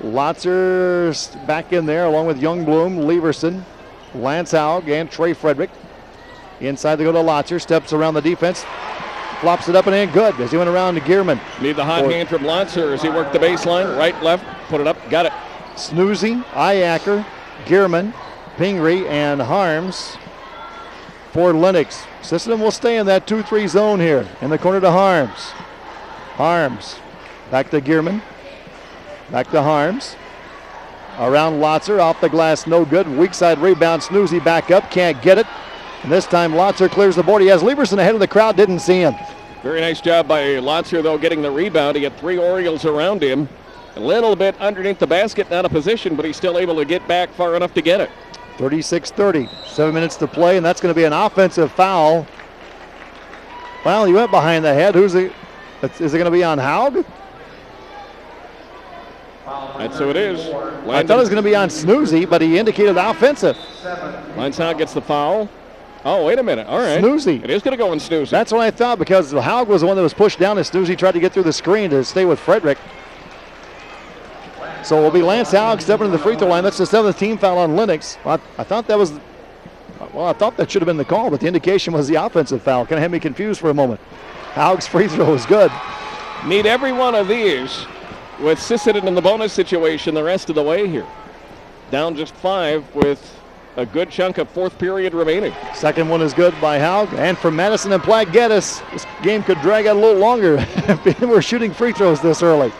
Lotzer's back in there along with Youngbloom, Leverson, Lance Haug, and Trey Frederick. Inside they go to Lotzer, steps around the defense, flops it up and in good as he went around to Gierman. Need the hot hand from Lotzer as he worked the baseline, right, left, put it up, got it. Snoozy, Iacker, Gierman, Pingree, and Harms for Lennox. Sisseton will stay in that 2-3 zone here. In the corner to Harms. Harms, back to Gierman. Back to Harms. Around Lotzer, off the glass, no good. Weak side rebound, Snoozy back up, can't get it. And this time Lotzer clears the board. He has Leverson ahead of the crowd, didn't see him. Very nice job by Lotzer, though, getting the rebound. He had 3 Orioles around him. A little bit underneath the basket, not a position, but he's still able to get back far enough to get it. 36-30, 7 minutes to play, and that's going to be an offensive foul. Well, he went behind the head. Is it going to be on Haug? That's who it is. I thought it was going to be on Snoozy, but he indicated offensive. Haug gets the foul. Oh, wait a minute. All right. Snoozy. It is going to go on Snoozy. That's what I thought, because Haug was the one that was pushed down, and Snoozy tried to get through the screen to stay with Frederick. So it will be Lance Haug stepping to the free throw line. That's the 7th team foul on Lennox. I thought that should have been the call, but the indication was the offensive foul. Kind of had me confused for a moment. Haug's free throw is good. Need every one of these with Sisseton in the bonus situation the rest of the way here. Down just 5 with a good chunk of 4th period remaining. Second one is good by Haug. And for Madison and Platte Geddes, this game could drag out a little longer if we're shooting free throws this early.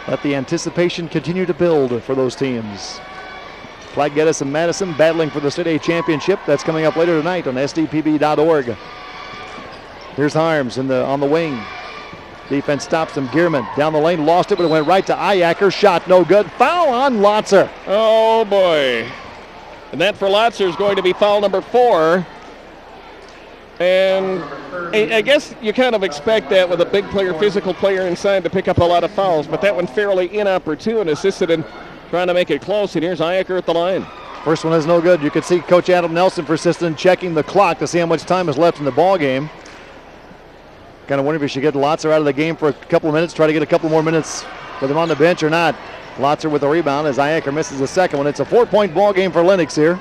Let the anticipation continue to build for those teams. Platte Geddes and Madison battling for the State A Championship. That's coming up later tonight on sdpb.org. Here's Harms on the wing. Defense stops him. Gierman down the lane, lost it, but it went right to Iacker. Shot no good. Foul on Lotzer. Oh, boy. And that for Lotzer is going to be foul number 4. And I guess you kind of expect that with a big player, physical player inside to pick up a lot of fouls, but that one fairly inopportune. Sisseton trying to make it close, and here's Iacker at the line. First one is no good. You can see Coach Adam Nelson for Sisseton checking the clock to see how much time is left in the ball game. Kind of wonder if he should get Lotzer out of the game for a couple of minutes, try to get a couple more minutes with him on the bench or not. Lotzer with a rebound as Iacker misses the second one. It's a 4-point ball game for Lennox here.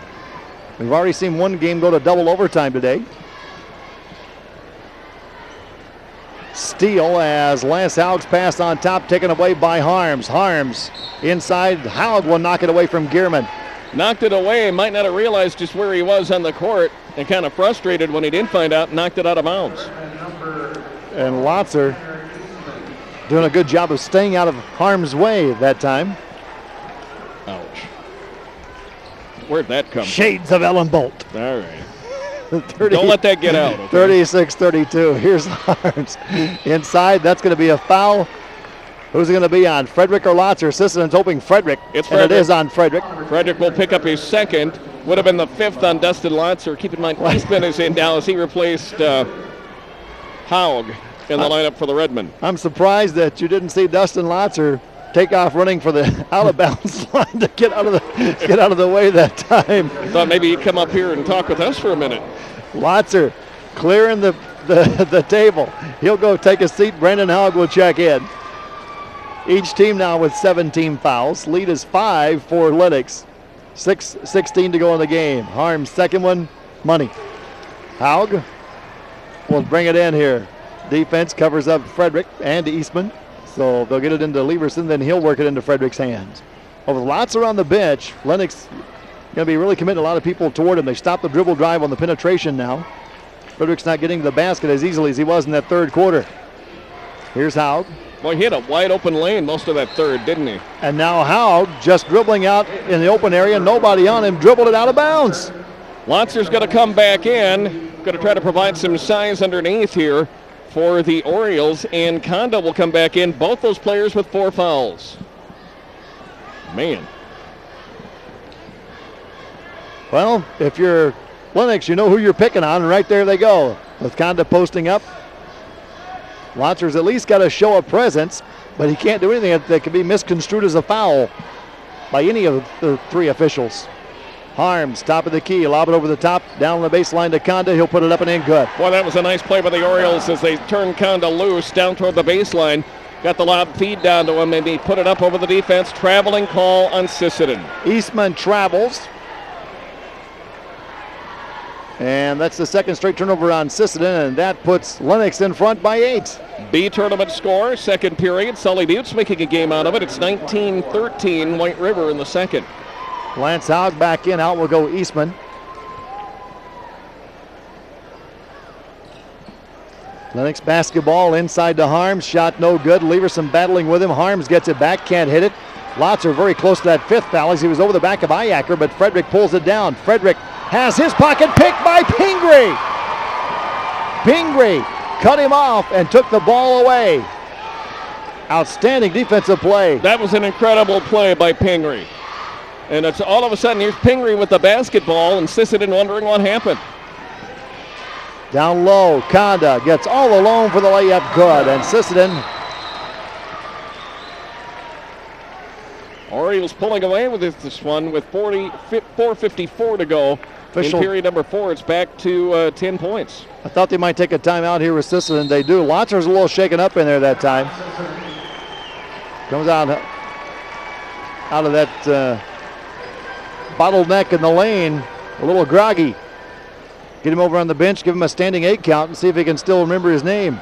We've already seen one game go to double overtime today. Steal as Lance Haug's pass on top, taken away by Harms. Harms inside. Haug will knock it away from Gierman. Knocked it away. Might not have realized just where he was on the court, and kind of frustrated when he didn't find out, knocked it out of bounds. And Lotzer doing a good job of staying out of harm's way that time. Ouch. Where'd that come Shades of Ellen Bolt. from? All right. Don't let that get out. Okay? 36-32. Here's Harms. Inside, that's going to be a foul. Who's it going to be on? Frederick or Lotzer? Sisseton's hoping Frederick. It's and Frederick. it is on Frederick. Frederick will pick up his second. Would have been the 5th on Dustin Lotzer. Keep in mind, Eastman is in Dallas. He replaced Haug in the lineup for the Redmen. I'm surprised that you didn't see Dustin Lotzer take off running for the out-of-bounds line to get out of the way that time. Thought maybe he'd come up here and talk with us for a minute. Lotzer clearing the table. He'll go take a seat. Brandon Haug will check in. Each team now with 17 fouls. Lead is 5 for Lennox. 6:16 to go in the game. Harms second one, money. Haug will bring it in here. Defense covers up Frederick and Eastman. So they'll get it into Leverson, then he'll work it into Frederick's hands. Well, with Lotzer on the bench, Lennox going to be really committing a lot of people toward him. They stopped the dribble drive on the penetration now. Frederick's not getting to the basket as easily as he was in that third quarter. Here's Haug. Well, he had a wide open lane most of that third, didn't he? And now Haug just dribbling out in the open area, nobody on him, dribbled it out of bounds. Lotzer's going to come back in, going to try to provide some size underneath here for the Orioles, and Conda will come back in. Both those players with 4 fouls. Man. Well, if you're Lennox, you know who you're picking on, and right there they go. With Conda posting up. Latzer's at least got to show a presence, but he can't do anything that can be misconstrued as a foul by any of the 3 officials. Harms, top of the key, lob it over the top, down the baseline to Conda. He'll put it up and in good. Boy, that was a nice play by the Orioles as they turned Conda loose down toward the baseline. Got the lob feed down to him, and he put it up over the defense. Traveling call on Sisseton. Eastman travels. And that's the second straight turnover on Sisseton, and that puts Lennox in front by 8. B tournament score, second period. Sully Buttes making a game out of it. It's 19-13 White River in the second. Lance Haug back in. Out will go Eastman. Lennox basketball inside to Harms. Shot no good. Leverson battling with him. Harms gets it back. Can't hit it. Lotzer very close to that 5th foul as he was over the back of Iacker, but Frederick pulls it down. Frederick has his pocket picked by Pingree. Pingree cut him off and took the ball away. Outstanding defensive play. That was an incredible play by Pingree. And it's all of a sudden, here's Pingree with the basketball, and Sisseton wondering what happened. Down low, Conda gets all alone for the layup, good. And Sisseton. Orioles pulling away with this one with 4:54 to go. In period number 4, it's back to 10 points. I thought they might take a timeout here with Sisseton. They do. Lotzer's a little shaken up in there that time. Comes out of that bottleneck in the lane, a little groggy. Get him over on the bench, give him a standing 8 count, and see if he can still remember his name.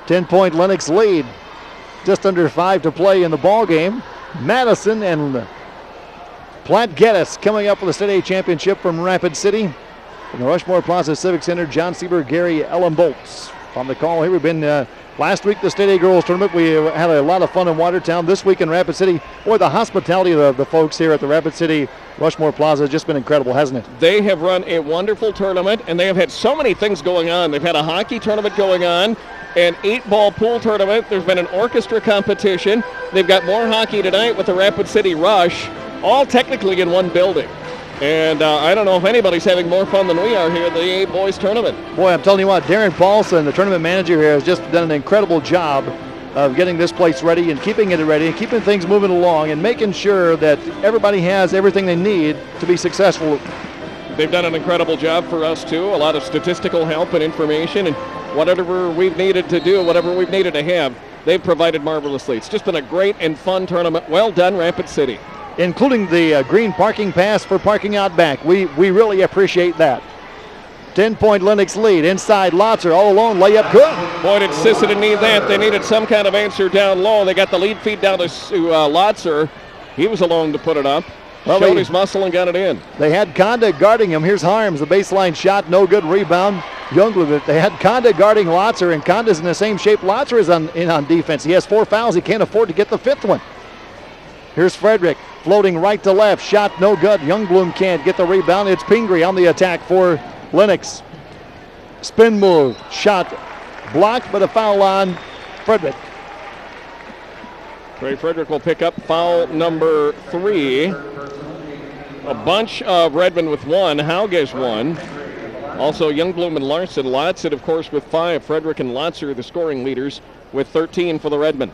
10-point Lennox lead. Just under 5 to play in the ball game. Madison and Platte Geddes coming up with the State A championship from Rapid City. From the Rushmore Plaza Civic Center, John Sieber, Gary Ellenboltz. On the call here, we've been last week the State A Girls Tournament. We had a lot of fun in Watertown. This week in Rapid City, boy, the hospitality of the folks here at the Rapid City Rushmore Plaza has just been incredible, hasn't it? They have run a wonderful tournament, and they have had so many things going on. They've had a hockey tournament going on, an 8-ball pool tournament. There's been an orchestra competition. They've got more hockey tonight with the Rapid City Rush, all technically in one building. And I don't know if anybody's having more fun than we are here at the 8 boys tournament. Boy, I'm telling you what, Darren Paulson, the tournament manager here, has just done an incredible job of getting this place ready and keeping it ready and keeping things moving along and making sure that everybody has everything they need to be successful. They've done an incredible job for us, too. A lot of statistical help and information, and whatever we've needed to do, whatever we've needed to have, they've provided marvelously. It's just been a great and fun tournament. Well done, Rapid City. Including the green parking pass for parking out back. We really appreciate that. 10-point Lennox lead. Inside, Lotzer all alone, layup good. Boy, did Sisseton need that. They needed some kind of answer down low. They got the lead feed down to Lotzer. He was alone to put it up. Well, showed his muscle and got it in. They had Conda guarding him. Here's Harms, the baseline shot, no good, rebound. Youngbloom. They had Conda guarding Lotzer, and Conda's in the same shape Lotzer is in on defense. He has 4 fouls. He can't afford to get the 5th one. Here's Frederick, floating right to left. Shot no good. Youngbloom can't get the rebound. It's Pingree on the attack for Lennox. Spin move. Shot blocked, but a foul on Frederick. Trey Frederick will pick up foul number 3. A bunch of Redmond with 1. Hauges 1. Also Youngbloom and Larson. Lotson, of course, with 5. Frederick and Lotzer, the scoring leaders, with 13 for the Redmond.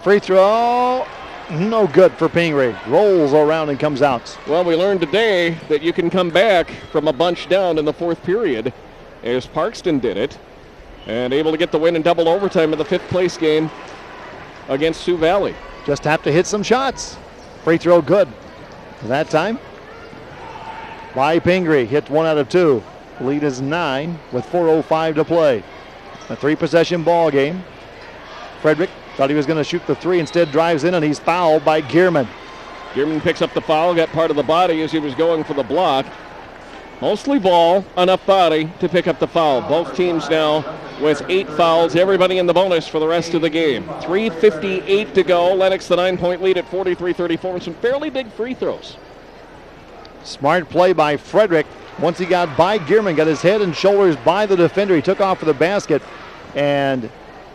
Free throw. No good for Pingree. Rolls around and comes out. Well, we learned today that you can come back from a bunch down in the 4th period, as Parkston did it, and able to get the win in double overtime in the 5th place game against Sioux Valley. Just have to hit some shots. Free throw good. That time by Pingree. Hit 1 out of 2. Lead is 9 with 4:05 to play. A 3-possession ball game. Frederick thought he was going to shoot the 3, instead drives in, and he's fouled by Gearman. Gearman picks up the foul, got part of the body as he was going for the block. Mostly ball, enough body to pick up the foul. Both teams now with 8 fouls. Everybody in the bonus for the rest of the game. 3:58 to go. Lennox the 9-point lead at 43-34, and some fairly big free throws. Smart play by Frederick. Once he got by Gearman, got his head and shoulders by the defender, he took off for the basket, and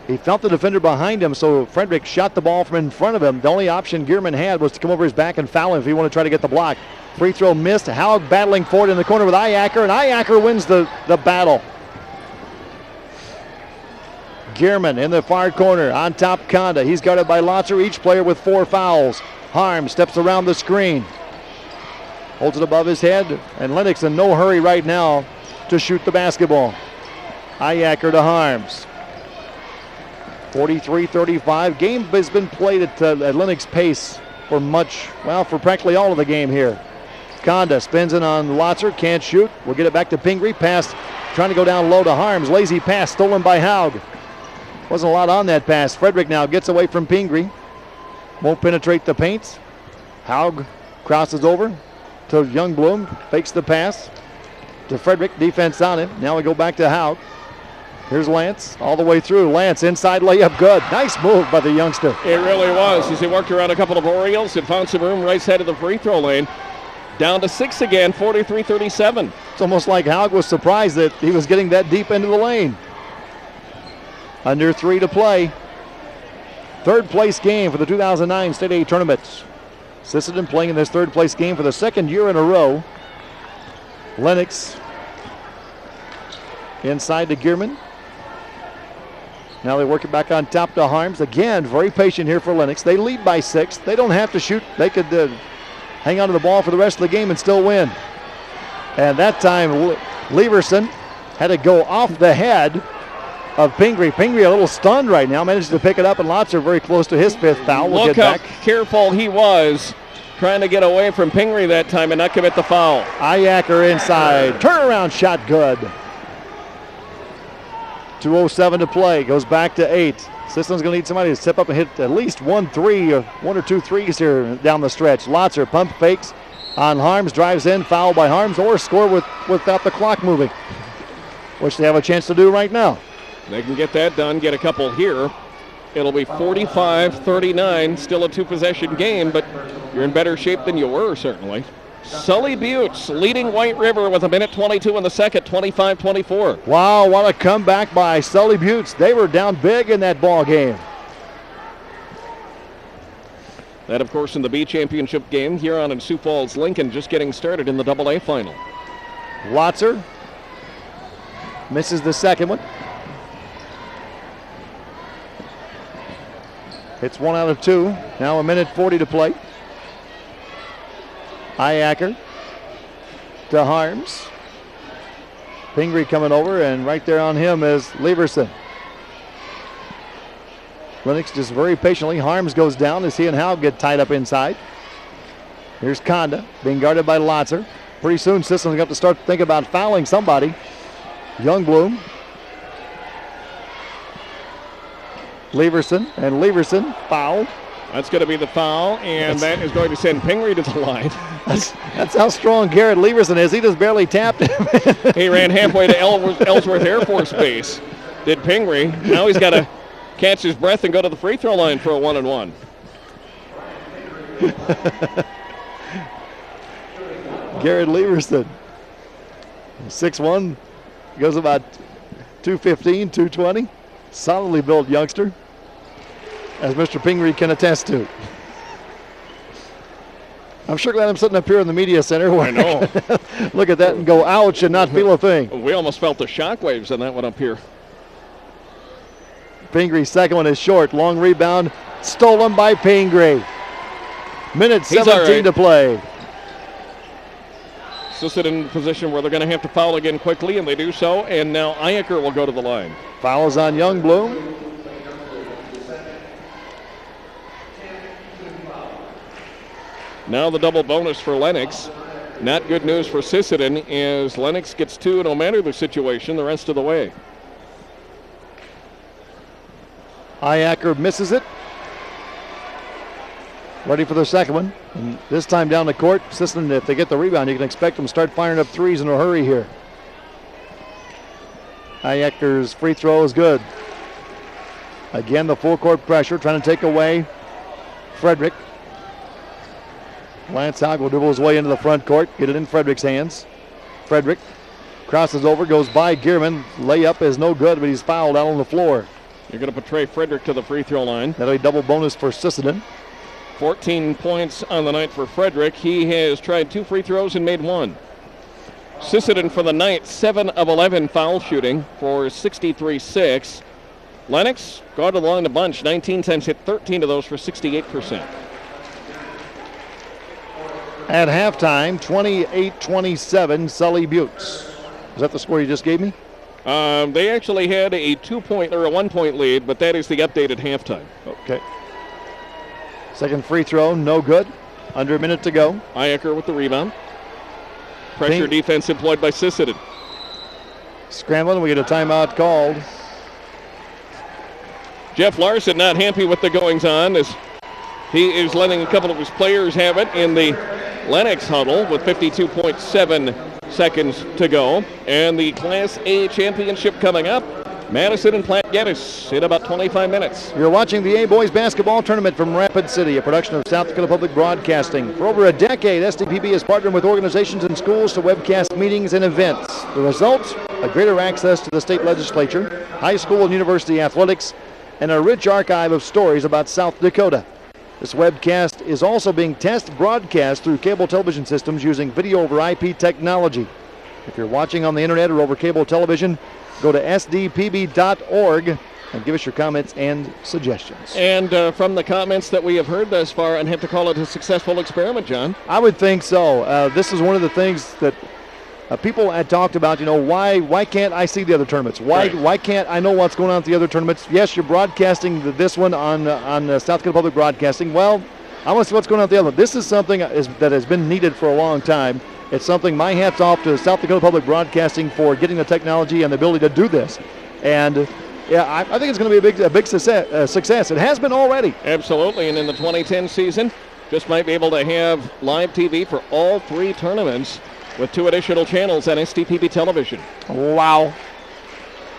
he felt the defender behind him, so Frederick shot the ball from in front of him. The only option Gearman had was to come over his back and foul him if he wanted to try to get the block. Free throw missed. Haug battling for it in the corner with Iacker, and Iacker wins the battle. Gearman in the far corner, on top Conda. He's guarded by Lotzer, each player with 4 fouls. Harm steps around the screen. Holds it above his head, and Lennox in no hurry right now to shoot the basketball. Iacker to Harms. 43-35. Game has been played at Lennox pace for practically all of the game here. Conda spins in on Lotzer, can't shoot. We'll get it back to Pingree. Pass, trying to go down low to Harms. Lazy pass stolen by Haug. Wasn't a lot on that pass. Frederick now gets away from Pingree. Won't penetrate the paint. Haug crosses over to Youngblum. Fakes the pass to Frederick. Defense on him. Now we go back to Haug. Here's Lance all the way through. Lance inside layup good. Nice move by the youngster. It really was as he worked around a couple of Orioles and found some room right side of the free throw lane. Down to 6 again, 43-37. It's almost like Haug was surprised that he was getting that deep into the lane. Under 3 to play. Third place game for the 2009 State A tournament. Sisseton playing in this third place game for the second year in a row. Lennox inside to Gearman. Now they work it back on top to Harms. Again, very patient here for Lennox. They lead by 6. They don't have to shoot. They could hang on to the ball for the rest of the game and still win. And that time, Leverson had to go off the head of Pingree. Pingree a little stunned right now. Manages to pick it up, and Lotzer very close to his 5th foul. Look how careful he was trying to get away from Pingree that time and not commit the foul. Iacker inside. Turnaround shot good. 2:07 to play. Goes back to 8. Sisson's going to need somebody to step up and hit at least 1 or 2 threes here down the stretch. Lotzer pump fakes on Harms. Drives in. Foul by Harms, or score without the clock moving, which they have a chance to do right now. They can get that done, get a couple here. It'll be 45-39, still a 2-possession game, but you're in better shape than you were, certainly. Sully Buttes leading White River with 1:22 in the second, 25-24. Wow, what a comeback by Sully Buttes. They were down big in that ball game. That, of course, in the B championship game. Huron and Sioux Falls Lincoln just getting started in the AA final. Lotzer misses the second one. It's 1 out of 2. Now 1:40 to play. Iacker to Harms. Pingree coming over, and right there on him is Leverson. Lennox just very patiently. Harms goes down as he and Haug get tied up inside. Here's Conda being guarded by Lotzer. Pretty soon Sisson's going to have to start thinking about fouling somebody. Youngbloom. Leverson foul. That's going to be the foul, and that is going to send Pingree to the line. That's how strong Garrett Leverson is. He just barely tapped him. He ran halfway to Ellsworth Air Force Base. Did Pingree. Now he's got to catch his breath and go to the free throw line for a 1-and-1. Garrett Leverson, 6'1", goes about 215, 220. Solidly built youngster, as Mr. Pingree can attest to. I'm sure glad I'm sitting up here in the media center. I know. Look at that and go, ouch, and not feel a thing. We almost felt the shockwaves on that one up here. Pingree's second one is short. Long rebound, stolen by Pingree. Minute 17 to play. Sisseton in a position where they're going to have to foul again quickly, and they do so. And now Iacker will go to the line. Fouls on Youngbloom. Now the double bonus for Lennox. Not good news for Sisseton as Lennox gets 2 no matter the situation the rest of the way. Iacker misses it. Ready for the second one. And this time down the court, Sisseton, if they get the rebound, you can expect them to start firing up threes in a hurry here. Iacker's free throw is good. Again, the full court pressure, trying to take away Frederick. Lance Haug will dribble his way into the front court, get it in Frederick's hands. Frederick crosses over, goes by Gearman. Layup is no good, but he's fouled out on the floor. You're going to portray Frederick to the free throw line. That'll be double bonus for Sisseton. 14 points on the night for Frederick. He has tried 2 free throws and made 1. Sisseton for the night, 7 of 11 foul shooting for 63-6. Lennox, gone to the line a bunch, 19 times, hit 13 of those for 68%. At halftime, 28-27, Sully Buttes. Is that the score you just gave me? They actually had a 2-point or a 1-point lead, but that is the updated halftime. Okay. Second free throw, no good. Under a minute to go. Iacke with the rebound. Pressure defense employed by Sisseton. Scrambling, we get a timeout called. Jeff Larson not happy with the goings-on as he is letting a couple of his players have it in the Lennox huddle with 52.7 seconds to go. And the Class A championship coming up. Madison and Platte Geddes in about 25 minutes. You're watching the A-Boys basketball tournament from Rapid City, a production of South Dakota Public Broadcasting. For over a decade, SDPB has partnered with organizations and schools to webcast meetings and events. The result? A greater access to the state legislature, high school and university athletics, and a rich archive of stories about South Dakota. This webcast is also being test broadcast through cable television systems using video over IP technology. If you're watching on the internet or over cable television, go to sdpb.org and give us your comments and suggestions. And from the comments that we have heard thus far, I'd have to call it a successful experiment, John. I would think so. This is one of the things that people had talked about, why can't I see the other tournaments? Why can't I know what's going on at the other tournaments? Yes, you're broadcasting this one on South Dakota Public Broadcasting. Well, I want to see what's going on at the other one. This is something that has been needed for a long time. It's something, my hat's off to South Dakota Public Broadcasting for getting the technology and the ability to do this. And yeah, I think it's going to be a big success. It has been already. Absolutely, and in the 2010 season, just might be able to have live TV for all 3 tournaments with 2 additional channels on SDPB television. Wow.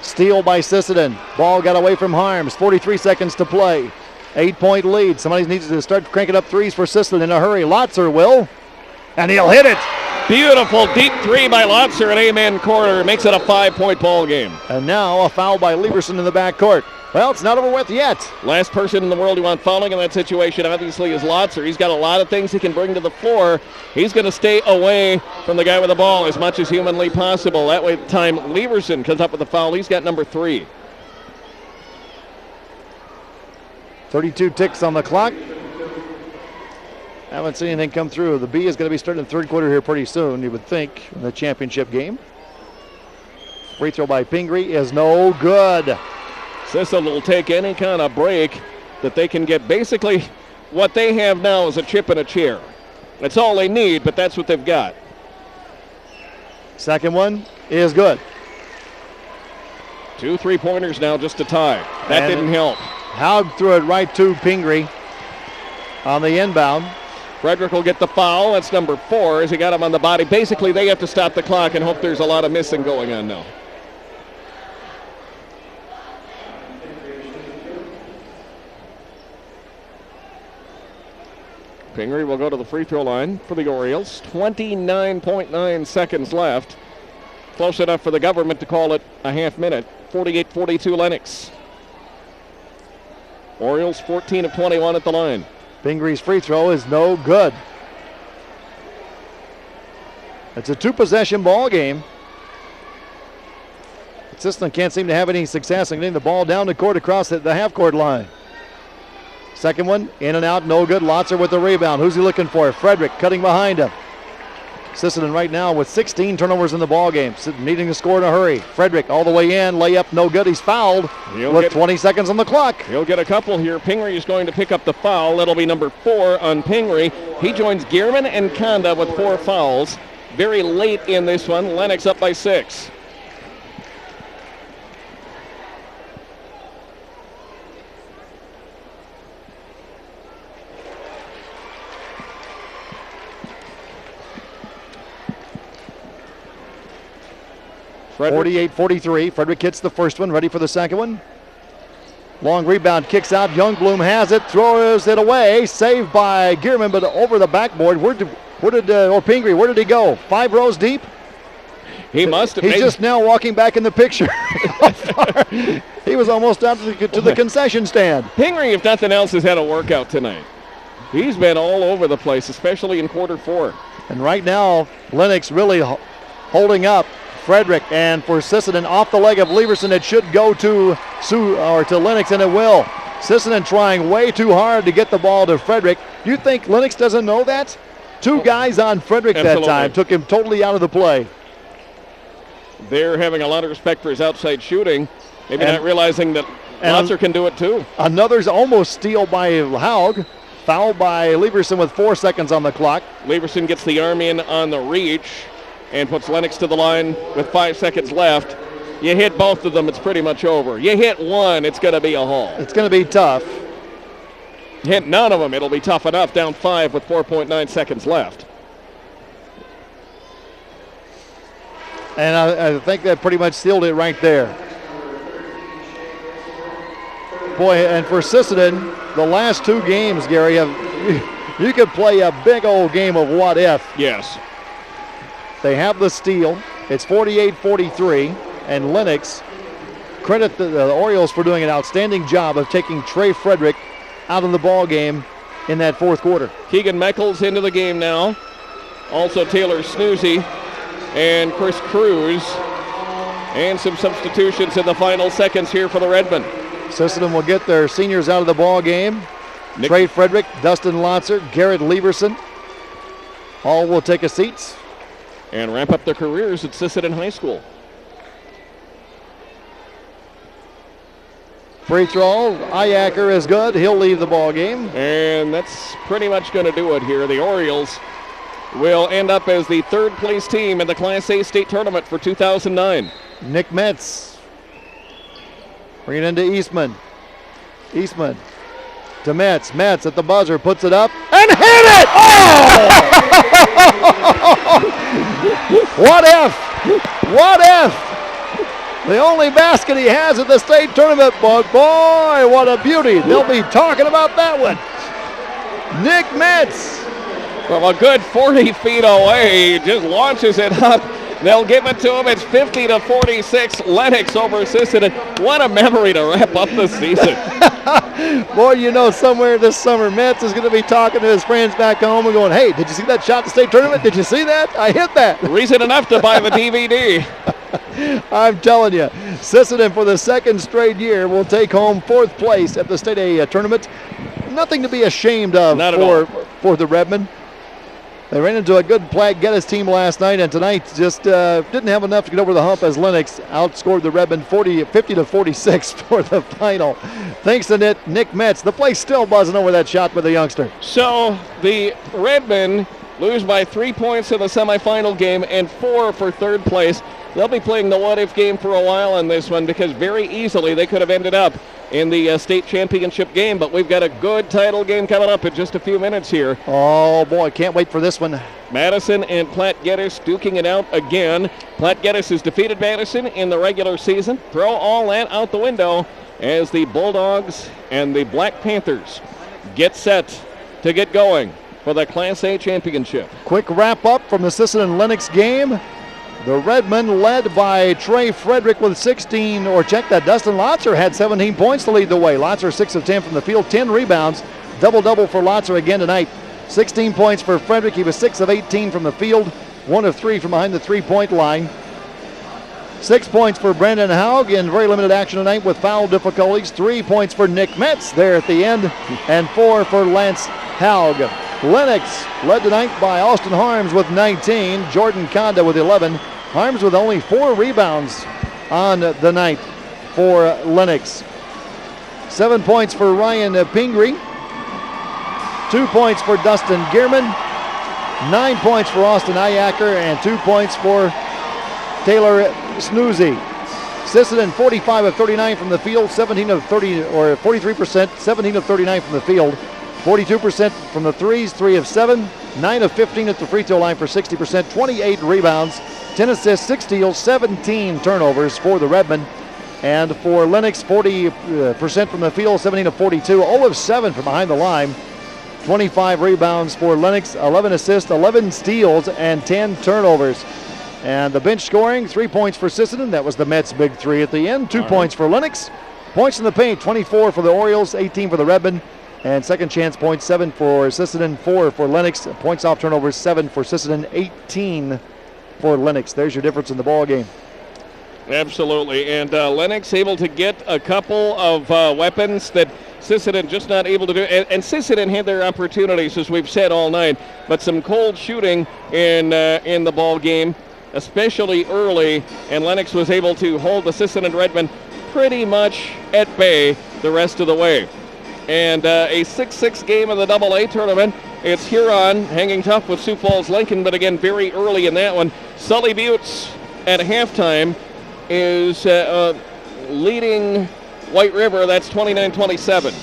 Steal by Sisseton. Ball got away from Harms. 43 seconds to play. 8-point lead. Somebody needs to start cranking up threes for Sisseton in a hurry. Lotzer will, and he'll hit it. Beautiful deep 3 by Lotzer, an amen quarter. Makes it a 5-point ball game. And now a foul by Lieberson in the backcourt. Well, it's not over with yet. Last person in the world you want fouling in that situation, obviously, is Lotzer. He's got a lot of things he can bring to the floor. He's going to stay away from the guy with the ball as much as humanly possible. That way, time Lieberson comes up with the foul. He's got number 3. 32 ticks on the clock. Haven't seen anything come through. The B is going to be starting the third quarter here pretty soon, you would think, in the championship game. Free throw by Pingree is no good. Sisseton will take any kind of break that they can get. Basically, what they have now is a chip and a chair. That's all they need, but that's what they've got. Second one is good. 2 3-pointers now just to tie. That didn't help. Haug threw it right to Pingree on the inbound. Frederick will get the foul. That's number 4 as he got him on the body. Basically, they have to stop the clock and hope there's a lot of missing going on now. Pingree will go to the free throw line for the Orioles. 29.9 seconds left. Close enough for the government to call it a half minute. 48-42 Lennox. Orioles 14 of 21 at the line. Pingree's free throw is no good. It's a 2-possession ball game. Sisseton can't seem to have any success in getting the ball down the court across the half-court line. Second one, in and out, no good. Lotzer with the rebound. Who's he looking for? Frederick cutting behind him. Sisseton right now with 16 turnovers in the ball game, needing to score in a hurry. Frederick all the way in, layup, no good. He's fouled with 20 seconds on the clock. He'll get a couple here. Pingree is going to pick up the foul. That'll be number 4 on Pingree. He joins Gearman and Konda with 4 fouls. Very late in this one. Lennox up by 6. Frederick. 48-43. Frederick hits the first one, ready for the second one. Long rebound, kicks out. Youngbloom has it, throws it away. Saved by Gearman, but over the backboard. Pingree, where did he go? 5 rows deep? He must have. He's just now walking back in the picture. He was almost out to the concession stand. Pingree, if nothing else, has had a workout tonight. He's been all over the place, especially in quarter 4. And right now, Lennox really holding up Frederick. And for Sisseton, off the leg of Leverson, it should go to Lennox, and it will. Sisseton trying way too hard to get the ball to Frederick. You think Lennox doesn't know that? 2 guys on Frederick Absolutely. that time. Took him totally out of the play. They're having a lot of respect for his outside shooting. Maybe not realizing that Lotzer can do it too. Another's almost steal by Haug. Foul by Leverson with 4 seconds on the clock. Leverson gets the arm in on the reach and puts Lennox to the line with 5 seconds left. You hit both of them, it's pretty much over. You hit one, it's going to be a haul. It's going to be tough. Hit none of them, it'll be tough enough. Down 5 with 4.9 seconds left. And I think that pretty much sealed it right there. Boy, and for Sisseton, the last 2 games, Gary, you could play a big old game of what if. Yes. They have the steal. It's 48-43, and Lennox, credit the Orioles for doing an outstanding job of taking Trey Frederick out of the ball game in that 4th quarter. Keegan Meckles into the game now. Also Taylor Snoozy and Chris Cruz. And some substitutions in the final seconds here for the Redmen. Sisseton will get their seniors out of the ball game. Trey Frederick, Dustin Lotzer, Garrett Leverson. All will take a seat. And wrap up their careers at Sisseton High School. Free throw, Iacker is good. He'll leave the ball game. And that's pretty much going to do it here. The Orioles will end up as the 3rd place team in the Class A state tournament for 2009. Nick Metz. Bring it into Eastman. Eastman to Metz. Metz at the buzzer, puts it up and hit it! Oh! What if? What if? The only basket he has at the state tournament, but boy, what a beauty. They'll be talking about that one. Nick Metz. From a good 40 feet away, he just launches it up. They'll give it to him. It's 50-46. Lennox over Sisseton. What a memory to wrap up the season. Boy, you know, somewhere this summer, Metz is going to be talking to his friends back home and going, hey, did you see that shot at the state tournament? Did you see that? I hit that. Reason enough to buy the DVD. I'm telling you, Sisseton for the 2nd straight year will take home 4th place at the state A tournament. Nothing to be ashamed of for the Redmen. They ran into a good Platte Geddes team last night, and tonight just didn't have enough to get over the hump as Lennox outscored the Redmen 50-46 for the final. Thanks to Nick Metz. The place still buzzing over that shot by the youngster. So the Redmen lose by 3 points in the semifinal game and 4 for 3rd place. They'll be playing the what-if game for a while on this one because very easily they could have ended up in the state championship game, but we've got a good title game coming up in just a few minutes here. Oh, boy, can't wait for this one. Madison and Platte Geddes duking it out again. Platte Geddes has defeated Madison in the regular season. Throw all that out the window as the Bulldogs and the Black Panthers get set to get going for the Class A championship. Quick wrap-up from the Sisseton Lennox game. The Redmen led by Trey Frederick with 16, or check that, Dustin Lotzer had 17 points to lead the way. Lotzer 6 of 10 from the field, 10 rebounds. Double-double for Lotzer again tonight. 16 points for Frederick. He was 6 of 18 from the field, 1 of 3 from behind the three-point line. 6 points for Brandon Haug in very limited action tonight with foul difficulties. 3 points for Nick Metz there at the end, and 4 for Lance Haug. Lennox led tonight by Austin Harms with 19, Jordan Conda with 11. Harms with only 4 rebounds on the night for Lennox. 7 points for Ryan Pingree. 2 points for Dustin Gearman. 9 points for Austin Iacker, and 2 points for Taylor Snoozy. Sisseton 45 of 39 from the field, 17 of 30, or 43%, 17 of 39 from the field. 42% from the threes, 3 of 7, 9 of 15 at the free throw line for 60%, 28 rebounds, 10 assists, 6 steals, 17 turnovers for the Redmen. And for Lennox, 40% from the field, 17 of 42, 0 of 7 from behind the line. 25 rebounds for Lennox, 11 assists, 11 steals, and 10 turnovers. And the bench scoring, 3 points for Sisseton. That was the Mets' big three at the end. 2 points for Lennox. Points in the paint, 24 for the Orioles, 18 for the Redmen. And second chance points, 7 for Sisseton, 4 for Lennox. Points off turnovers, 7 for Sisseton, 18 for Lennox. There's your difference in the ball game. Absolutely. And Lennox able to get a couple of weapons that Sisseton just not able to do. And Sisseton had their opportunities, as we've said all night, but some cold shooting in the ball game, especially early, and Lennox was able to hold the Sisseton Redmen pretty much at bay the rest of the way. And a 6-6 game of the AA tournament. It's Huron hanging tough with Sioux Falls Lincoln, but again, very early in that one. Sully Buttes at halftime is leading White River. That's 29-27.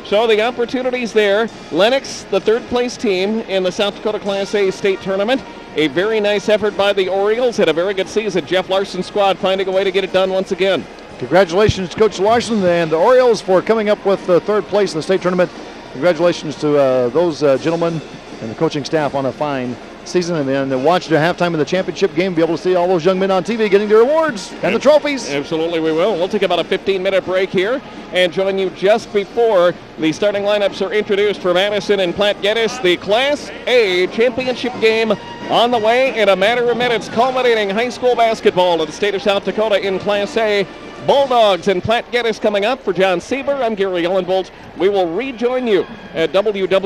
So the opportunities there. Lennox, the third place team in the South Dakota Class A state tournament. A very nice effort by the Orioles. Had a very good season. Jeff Larson's squad finding a way to get it done once again. Congratulations, Coach Larson and the Orioles, for coming up with third place in the state tournament. Congratulations to those gentlemen and the coaching staff on a fine season. And then watch the halftime of the championship game, be able to see all those young men on TV getting their awards and the trophies. Absolutely, we will. We'll take about a 15-minute break here and join you just before the starting lineups are introduced for Madison and Platte Geddes. The Class A championship game on the way in a matter of minutes, culminating high school basketball in the state of South Dakota in Class A. Bulldogs and Platte Geddes coming up. For John Sieber, I'm Gary Ellenbolt. We will rejoin you at www.sdpb.org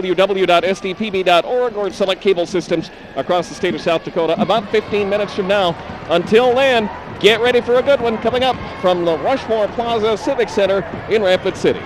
or select cable systems across the state of South Dakota about 15 minutes from now. Until then, get ready for a good one coming up from the Rushmore Plaza Civic Center in Rapid City.